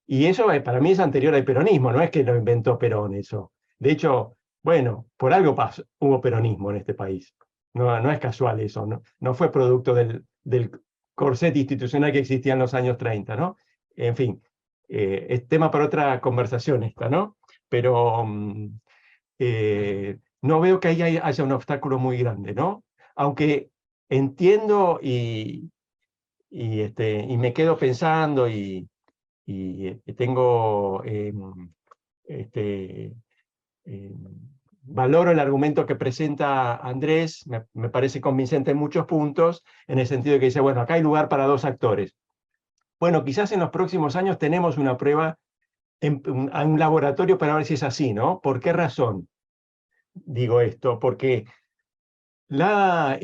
Y eso para mí es anterior al peronismo, no es que lo inventó Perón eso. De hecho, bueno, por algo hubo peronismo en este país. No es casual eso, no fue producto del corset institucional que existía en los años 30, ¿no? En fin, es tema para otra conversación esta, ¿no? Pero no veo que ahí haya un obstáculo muy grande, ¿no? Aunque entiendo y me quedo pensando y tengo, valoro el argumento que presenta Andrés, me parece convincente en muchos puntos, en el sentido de que dice, bueno, acá hay lugar para dos actores. Bueno, quizás en los próximos años tenemos una prueba a un laboratorio para ver si es así, ¿no? ¿Por qué razón digo esto? Porque la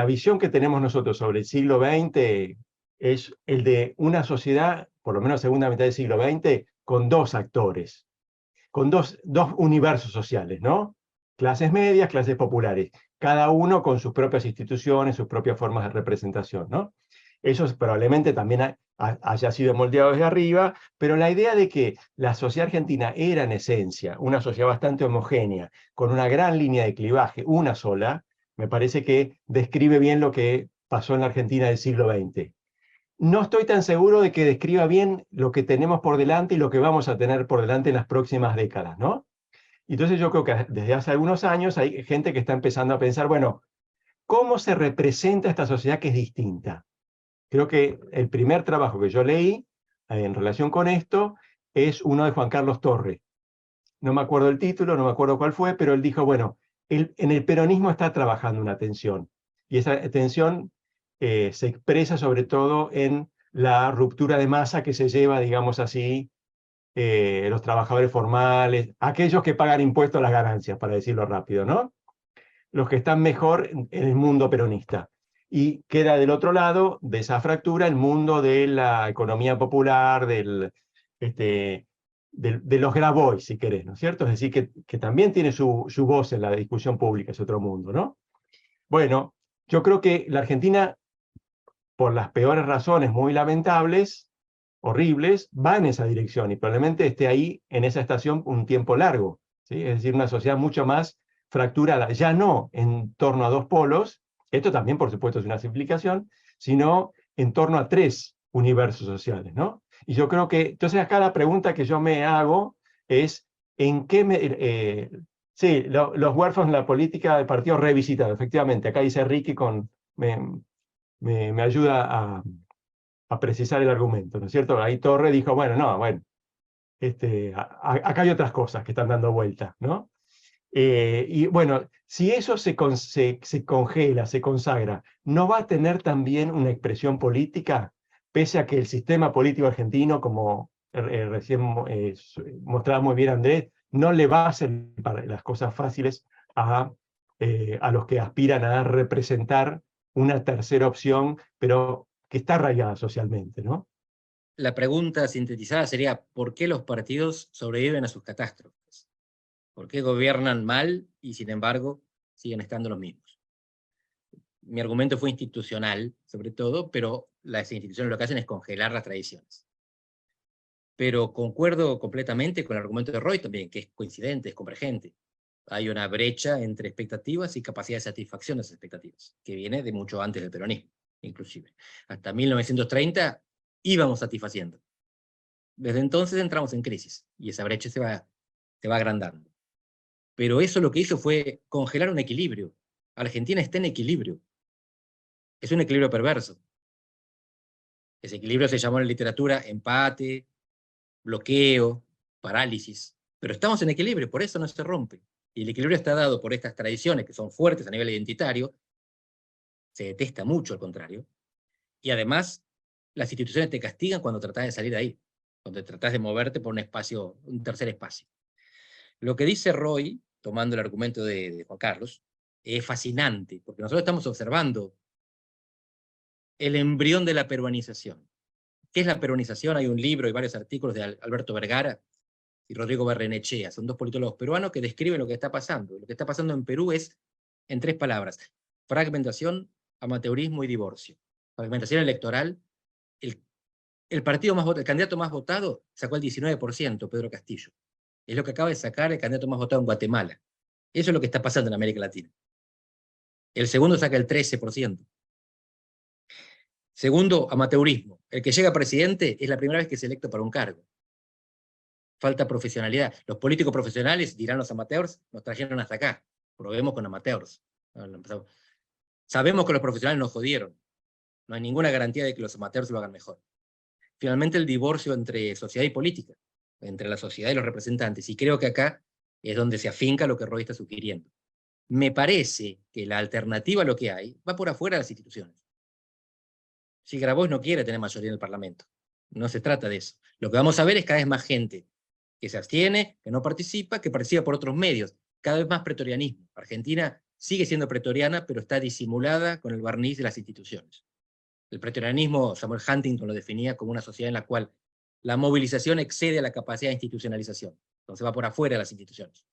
visión que tenemos nosotros sobre el siglo XX es el de una sociedad, por lo menos segunda mitad del siglo XX, con dos actores, con dos universos sociales, ¿no? Clases medias, clases populares, cada uno con sus propias instituciones, sus propias formas de representación, ¿no? Eso probablemente también haya sido moldeado desde arriba, pero la idea de que la sociedad argentina era en esencia una sociedad bastante homogénea, con una gran línea de clivaje, una sola, me parece que describe bien lo que pasó en la Argentina del siglo XX. No estoy tan seguro de que describa bien lo que tenemos por delante y lo que vamos a tener por delante en las próximas décadas, ¿no? Entonces yo creo que desde hace algunos años hay gente que está empezando a pensar, bueno, ¿cómo se representa esta sociedad que es distinta? Creo que el primer trabajo que yo leí en relación con esto es uno de Juan Carlos Torre. No me acuerdo el título, no me acuerdo cuál fue, pero él dijo, bueno, en el peronismo está trabajando una tensión, y esa tensión se expresa sobre todo en la ruptura de masa que se lleva, digamos así, los trabajadores formales, aquellos que pagan impuestos a las ganancias, para decirlo rápido, ¿no? Los que están mejor en el mundo peronista. Y queda del otro lado de esa fractura el mundo de la economía popular, de los Grabois, si querés, ¿no es cierto? Es decir, que también tiene su voz en la discusión pública, es otro mundo, ¿no? Bueno, yo creo que la Argentina, por las peores razones muy lamentables, horribles, va en esa dirección y probablemente esté ahí en esa estación un tiempo largo, ¿sí? Es decir, una sociedad mucho más fracturada, ya no en torno a dos polos, esto también por supuesto es una simplificación, sino en torno a tres universos sociales, ¿no? Y yo creo que, entonces acá la pregunta que yo me hago es, ¿en qué sí, los huérfanos de la política del partido revisitado, efectivamente, acá dice Ricky me ayuda a precisar el argumento, ¿no es cierto? Ahí Torre dijo, bueno, no, bueno, acá hay otras cosas que están dando vueltas, ¿no? Y bueno, si eso se congela, se consagra, ¿no va a tener también una expresión política? Pese a que el sistema político argentino, como recién mostraba muy bien Andrés, no le va a hacer las cosas fáciles a los que aspiran a representar una tercera opción, pero que está arraigada socialmente, ¿no? La pregunta sintetizada sería, ¿por qué los partidos sobreviven a sus catástrofes? ¿Por qué gobiernan mal y, sin embargo, siguen estando los mismos? Mi argumento fue institucional, sobre todo, pero las instituciones lo que hacen es congelar las tradiciones. Pero concuerdo completamente con el argumento de Roy también, que es coincidente, es convergente. Hay una brecha entre expectativas y capacidad de satisfacción de esas expectativas, que viene de mucho antes del peronismo, inclusive. Hasta 1930 íbamos satisfaciendo. Desde entonces entramos en crisis, y esa brecha se va agrandando. Pero eso lo que hizo fue congelar un equilibrio. Argentina está en equilibrio. Es un equilibrio perverso. Ese equilibrio se llamó en la literatura empate, bloqueo, parálisis. Pero estamos en equilibrio, por eso no se rompe. Y el equilibrio está dado por estas tradiciones que son fuertes a nivel identitario, se detesta mucho al contrario, y además las instituciones te castigan cuando tratás de salir de ahí, cuando tratás de moverte por un espacio, un tercer espacio. Lo que dice Roy, tomando el argumento de Juan Carlos, es fascinante, porque nosotros estamos observando el embrión de la peruanización. ¿Qué es la peruanización? Hay un libro y varios artículos de Alberto Vergara y Rodrigo Barrenechea, son dos politólogos peruanos que describen lo que está pasando. Lo que está pasando en Perú es, en tres palabras, fragmentación, amateurismo y divorcio. Fragmentación electoral, el candidato más votado sacó el 19%, Pedro Castillo. Es lo que acaba de sacar el candidato más votado en Guatemala. Eso es lo que está pasando en América Latina. El segundo saca el 13%. Segundo, amateurismo. El que llega a presidente es la primera vez que es electo para un cargo. Falta profesionalidad. Los políticos profesionales, dirán los amateurs, nos trajeron hasta acá. Probemos con amateurs. Sabemos que los profesionales nos jodieron. No hay ninguna garantía de que los amateurs lo hagan mejor. Finalmente, el divorcio entre sociedad y política, entre la sociedad y los representantes. Y creo que acá es donde se afinca lo que Roy está sugiriendo. Me parece que la alternativa a lo que hay va por afuera de las instituciones. Si Grabois no quiere tener mayoría en el Parlamento, no se trata de eso. Lo que vamos a ver es cada vez más gente que se abstiene, que no participa, que participa por otros medios. Cada vez más pretorianismo. Argentina sigue siendo pretoriana, pero está disimulada con el barniz de las instituciones. El pretorianismo, Samuel Huntington lo definía como una sociedad en la cual la movilización excede a la capacidad de institucionalización. Entonces va por afuera de las instituciones.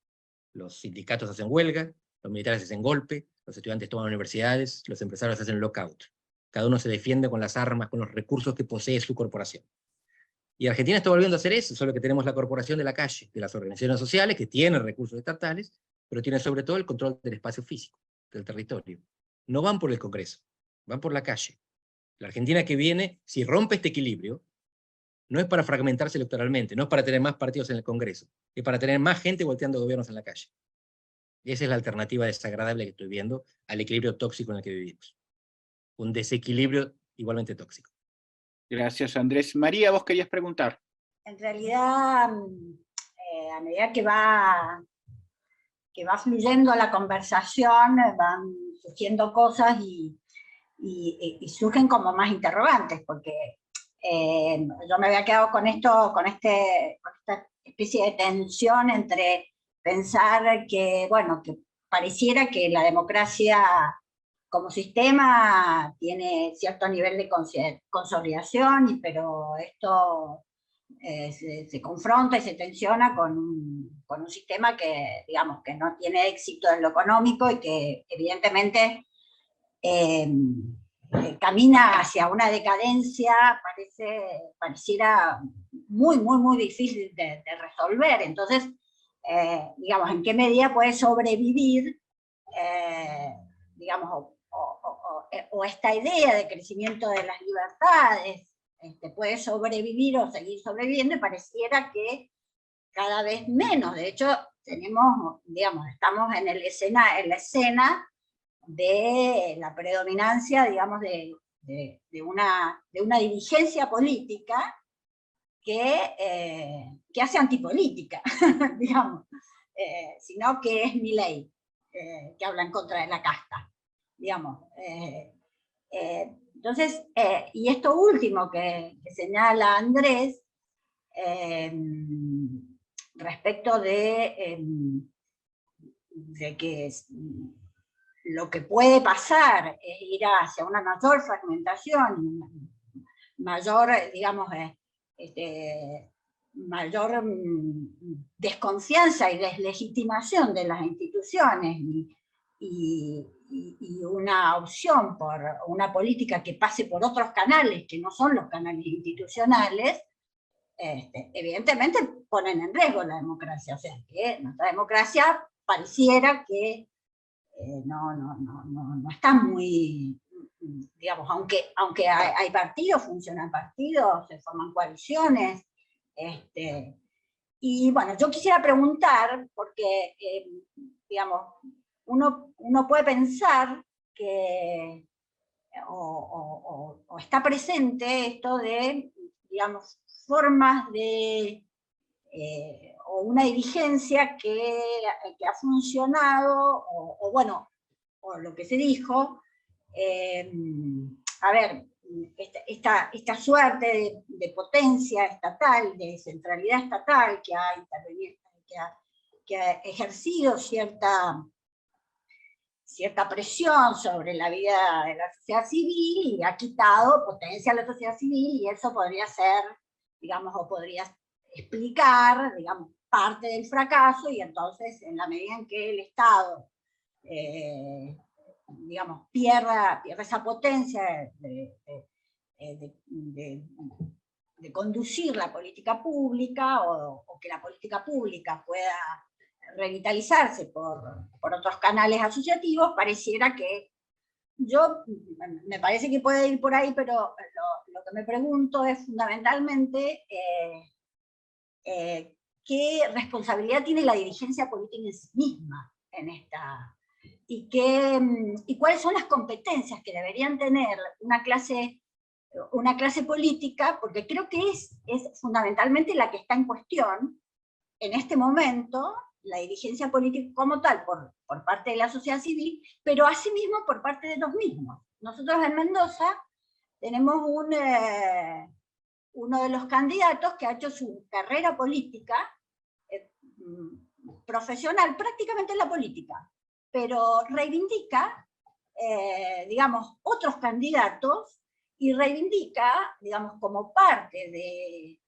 Los sindicatos hacen huelga, los militares hacen golpe, los estudiantes toman universidades, los empresarios hacen lockout. Cada uno se defiende con las armas, con los recursos que posee su corporación. Y Argentina está volviendo a hacer eso, solo que tenemos la corporación de la calle, de las organizaciones sociales, que tienen recursos estatales, pero tienen sobre todo el control del espacio físico, del territorio. No van por el Congreso, van por la calle. La Argentina que viene, si rompe este equilibrio, no es para fragmentarse electoralmente, no es para tener más partidos en el Congreso, es para tener más gente volteando gobiernos en la calle. Y esa es la alternativa desagradable que estoy viendo al equilibrio tóxico en el que vivimos. Un desequilibrio igualmente tóxico. Gracias, Andrés. María, vos querías preguntar. En realidad, a medida que va fluyendo la conversación, van surgiendo cosas y surgen como más interrogantes, porque yo me había quedado con esta especie de tensión entre pensar que, bueno, que pareciera que la democracia como sistema tiene cierto nivel de consolidación, pero esto se confronta y se tensiona con un sistema que, digamos, que no tiene éxito en lo económico y que evidentemente camina hacia una decadencia, pareciera muy difícil de resolver. Entonces, digamos, ¿en qué medida puede sobrevivir, digamos, o esta idea de crecimiento de las libertades puede sobrevivir o seguir sobreviviendo? Y pareciera que cada vez menos. De hecho, tenemos, digamos, estamos en la escena de la predominancia, digamos, de una dirigencia política que hace antipolítica, digamos, sino que es Milei, que habla en contra de la casta, digamos. Entonces, y esto último que señala Andrés, respecto de que lo que puede pasar es ir hacia una mayor fragmentación, mayor, digamos, mayor desconfianza y deslegitimación de las instituciones y una opción por una política que pase por otros canales que no son los canales institucionales, evidentemente ponen en riesgo la democracia. O sea, que nuestra democracia pareciera que no está muy, digamos, aunque hay partidos, funcionan partidos, se forman coaliciones. Y bueno, yo quisiera preguntar, porque, digamos, uno puede pensar que, o está presente esto de, digamos, formas de, o una dirigencia que ha funcionado, o bueno, o lo que se dijo, a ver, esta suerte de potencia estatal, de centralidad estatal que ha ejercido cierta presión sobre la vida de la sociedad civil y ha quitado potencia a la sociedad civil, y eso podría ser, digamos, o podría explicar, digamos, parte del fracaso, y entonces en la medida en que el Estado digamos, pierda esa potencia de conducir la política pública, o que la política pública pueda revitalizarse por otros canales asociativos, pareciera que me parece que puede ir por ahí, pero lo que me pregunto es fundamentalmente qué responsabilidad tiene la dirigencia política en sí misma en esta, y cuáles son las competencias que deberían tener una clase política, porque creo que es fundamentalmente la que está en cuestión en este momento, la dirigencia política como tal, por parte de la sociedad civil, pero asimismo por parte de los mismos. Nosotros en Mendoza tenemos uno de los candidatos que ha hecho su carrera política profesional prácticamente en la política, pero reivindica, digamos, otros candidatos y reivindica, digamos, como parte de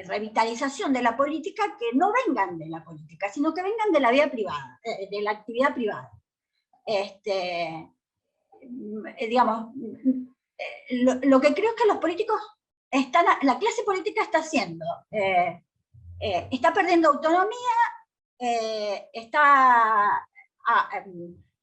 revitalización de la política, que no vengan de la política, sino que vengan de la vida privada, de la actividad privada. Digamos, lo que creo que los políticos la clase política está haciendo, está perdiendo autonomía,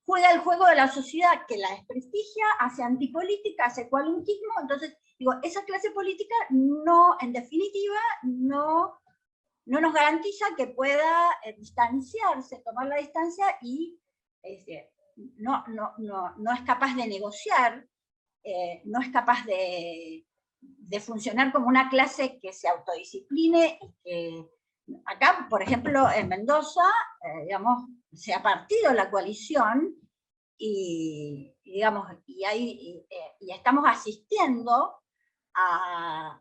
juega el juego de la sociedad que la desprestigia, hace antipolítica, hace cualunquismo. Entonces, digo, esa clase política no, en definitiva, no nos garantiza que pueda distanciarse, tomar la distancia y no es capaz de negociar, no es capaz de funcionar como una clase que se autodiscipline y que acá, por ejemplo, en Mendoza, digamos, se ha partido la coalición y estamos asistiendo a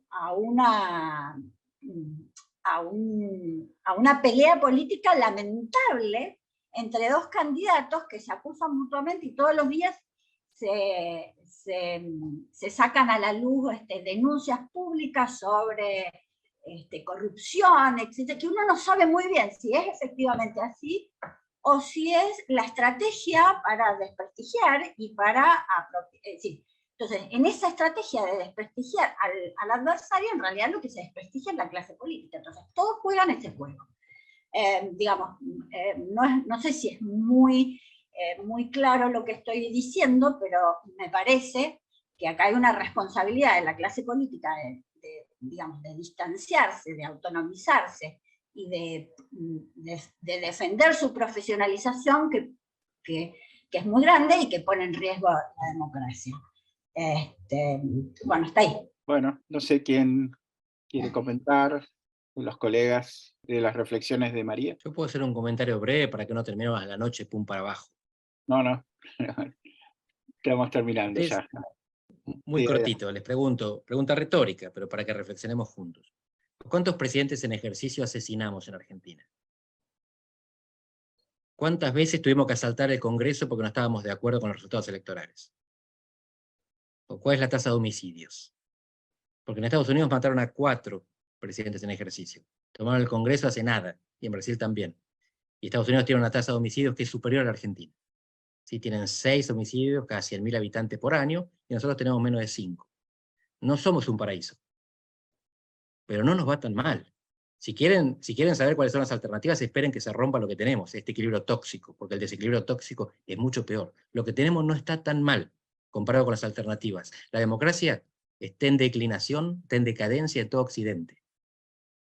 una pelea política lamentable entre dos candidatos que se acusan mutuamente y todos los días se sacan a la luz denuncias públicas sobre corrupción, etc., que uno no sabe muy bien si es efectivamente así o si es la estrategia para desprestigiar y para entonces, en esa estrategia de desprestigiar al adversario, en realidad lo que se desprestigia es la clase política. Entonces, todos juegan ese juego. Digamos, no sé si es muy claro lo que estoy diciendo, pero me parece que acá hay una responsabilidad de la clase política digamos, de distanciarse, de autonomizarse y de defender su profesionalización que es muy grande y que pone en riesgo la democracia. Bueno, está ahí. Bueno, no sé quién quiere comentar, los colegas, de las reflexiones de María. Yo puedo hacer un comentario breve para que no terminemos a la noche pum para abajo. No, estamos terminando Ustedes, ya. muy Sí, cortito, les pregunto, pregunta retórica, pero para que reflexionemos juntos. ¿Cuántos presidentes en ejercicio asesinamos en Argentina? ¿Cuántas veces tuvimos que asaltar el Congreso porque no estábamos de acuerdo con los resultados electorales? ¿O cuál es la tasa de homicidios? Porque en Estados Unidos mataron a 4 presidentes en ejercicio. Tomaron el Congreso hace nada, y en Brasil también. Y Estados Unidos tiene una tasa de homicidios que es superior a la Argentina. ¿Sí? Tienen 6 homicidios cada 100.000 habitantes por año, y nosotros tenemos menos de 5. No somos un paraíso. Pero no nos va tan mal. Si quieren saber cuáles son las alternativas, esperen que se rompa lo que tenemos, este equilibrio tóxico, porque el desequilibrio tóxico es mucho peor. Lo que tenemos no está tan mal comparado con las alternativas. La democracia está en declinación, está en decadencia en todo Occidente.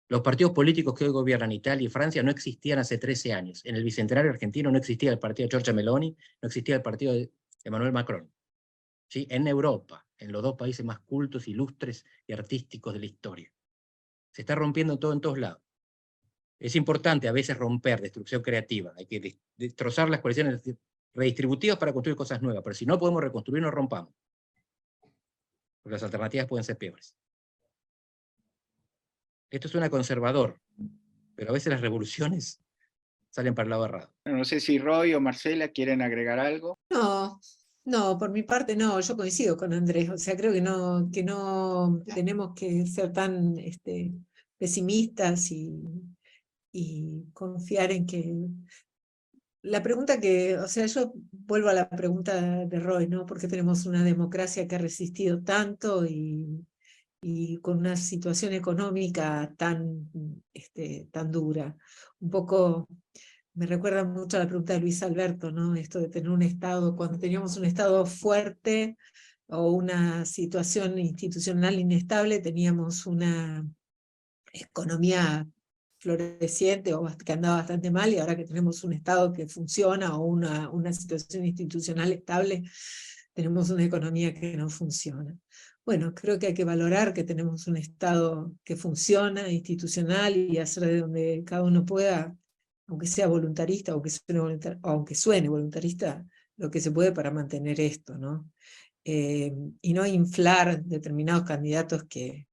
Los partidos políticos que hoy gobiernan Italia y Francia no existían hace 13 años. En el Bicentenario argentino no existía el partido de Giorgia Meloni, no existía el partido de Emmanuel Macron. ¿Sí? En Europa, en los 2 países más cultos, ilustres y artísticos de la historia. Se está rompiendo todo en todos lados. Es importante a veces romper, destrucción creativa. Hay que destrozar las coaliciones redistributivas para construir cosas nuevas, pero si no podemos reconstruir, no rompamos. Porque las alternativas pueden ser peores. Esto suena conservador, pero a veces las revoluciones salen para el lado errado. No sé si Roy o Marcela quieren agregar algo. No, por mi parte no, yo coincido con Andrés, o sea, creo que no tenemos que ser tan pesimistas y confiar en que... La pregunta o sea, yo vuelvo a la pregunta de Roy, ¿no? ¿Por qué tenemos una democracia que ha resistido tanto y con una situación económica tan dura? Un poco me recuerda mucho a la pregunta de Luis Alberto, ¿no? Esto de tener un Estado, cuando teníamos un Estado fuerte o una situación institucional inestable, teníamos una economía floreciente o que andaba bastante mal, y ahora que tenemos un Estado que funciona o una situación institucional estable, tenemos una economía que no funciona. Bueno, creo que hay que valorar que tenemos un Estado que funciona, institucional, y hacer de donde cada uno pueda, aunque sea voluntarista, aunque suene voluntarista, lo que se puede para mantener esto, ¿no? Y no inflar determinados candidatos que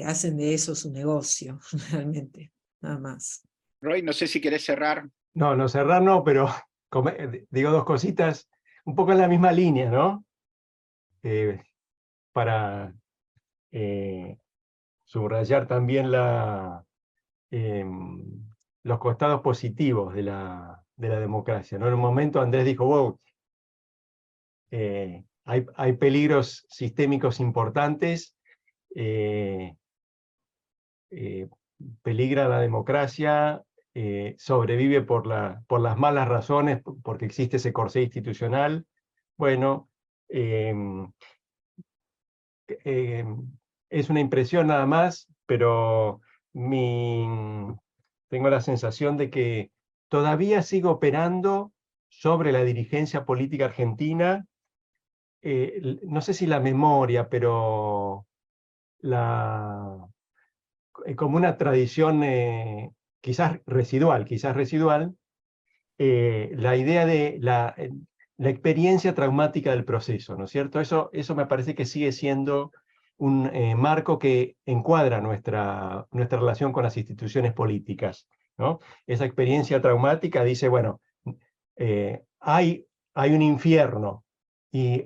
hacen de eso su negocio, realmente, nada más. Roy, no sé si querés cerrar. No, no cerrar no, pero digo dos cositas, un poco en la misma línea, ¿no? Para subrayar también los costados positivos de la democracia, ¿no? En un momento Andrés dijo, wow, hay peligros sistémicos importantes, peligra la democracia, sobrevive por las malas razones, porque existe ese corsé institucional. Bueno, es una impresión nada más, pero tengo la sensación de que todavía sigue operando sobre la dirigencia política argentina, no sé si la memoria, pero como una tradición quizás residual, la idea de la experiencia traumática del proceso, ¿no es cierto? Eso me parece que sigue siendo un marco que encuadra nuestra relación con las instituciones políticas, ¿no? Esa experiencia traumática dice, bueno, hay un infierno y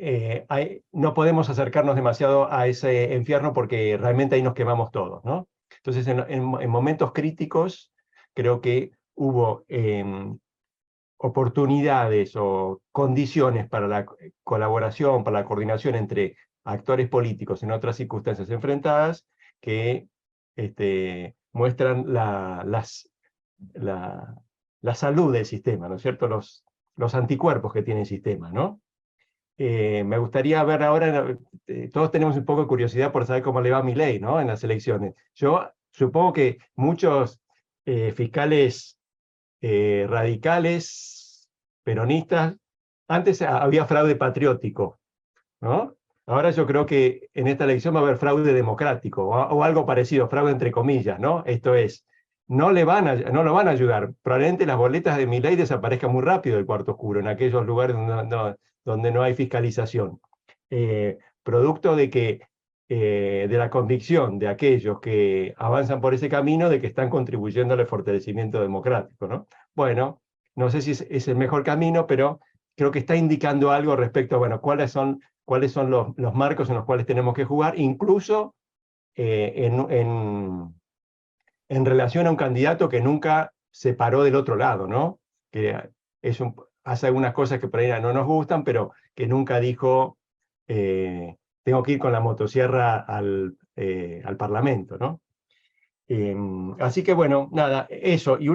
no podemos acercarnos demasiado a ese infierno porque realmente ahí nos quemamos todos, ¿no? Entonces, en momentos críticos, creo que hubo oportunidades o condiciones para la colaboración, para la coordinación entre actores políticos en otras circunstancias enfrentadas que muestran la salud del sistema, ¿no es cierto? Los anticuerpos que tiene el sistema, ¿no? Me gustaría ver ahora, todos tenemos un poco de curiosidad por saber cómo le va a Milei, ¿no? En las elecciones. Yo supongo que muchos fiscales radicales, peronistas, antes había fraude patriótico, ¿no? Ahora yo creo que en esta elección va a haber fraude democrático, o algo parecido, fraude entre comillas, ¿no? Esto es, no lo van a ayudar. Probablemente las boletas de Milei desaparezcan muy rápido del cuarto oscuro, en aquellos lugares donde no hay fiscalización. Producto de que de la convicción de aquellos que avanzan por ese camino de que están contribuyendo al fortalecimiento democrático, ¿no? Bueno, no sé si es el mejor camino, pero creo que está indicando algo respecto a, bueno, cuáles son los marcos en los cuales tenemos que jugar, incluso en relación a un candidato que nunca se paró del otro lado, ¿no? Que hace algunas cosas que por ahí no nos gustan, pero que nunca dijo tengo que ir con la motosierra al Parlamento, ¿no? Así que bueno, nada, eso. Y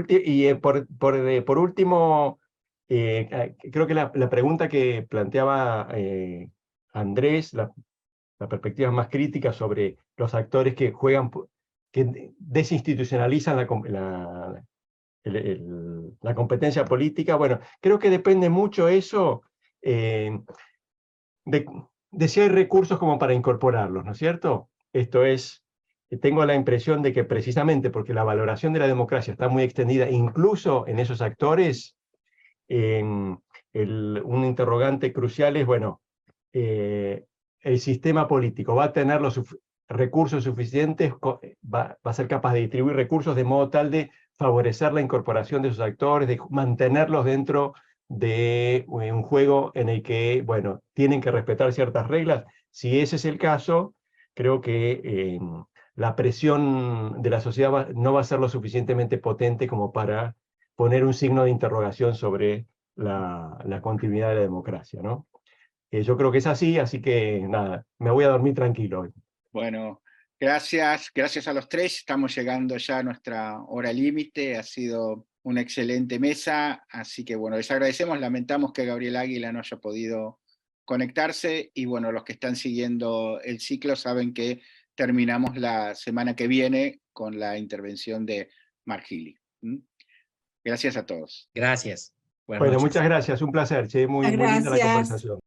por último, creo que la pregunta que planteaba Andrés, la perspectiva más crítica sobre los actores que juegan, que desinstitucionalizan la competencia política, bueno, creo que depende mucho eso de si hay recursos como para incorporarlos, ¿no es cierto? Esto es, tengo la impresión de que precisamente porque la valoración de la democracia está muy extendida, incluso en esos actores, un interrogante crucial es, bueno, el sistema político va a tener los recursos suficientes, va a ser capaz de distribuir recursos de modo tal de favorecer la incorporación de esos actores, de mantenerlos dentro de un juego en el que, bueno, tienen que respetar ciertas reglas. Si ese es el caso, creo que la presión de la sociedad no va a ser lo suficientemente potente como para poner un signo de interrogación sobre la continuidad de la democracia, ¿no? Yo creo que es así que nada, me voy a dormir tranquilo hoy. Bueno, gracias a los tres, estamos llegando ya a nuestra hora límite, ha sido una excelente mesa, así que bueno, les agradecemos, lamentamos que Gabriel Águila no haya podido conectarse, y bueno, los que están siguiendo el ciclo saben que terminamos la semana que viene con la intervención de Mark Healey. Gracias a todos. Gracias. Buenas Bueno, noches. muchas gracias, un placer, che, muy linda la Gracias. conversación.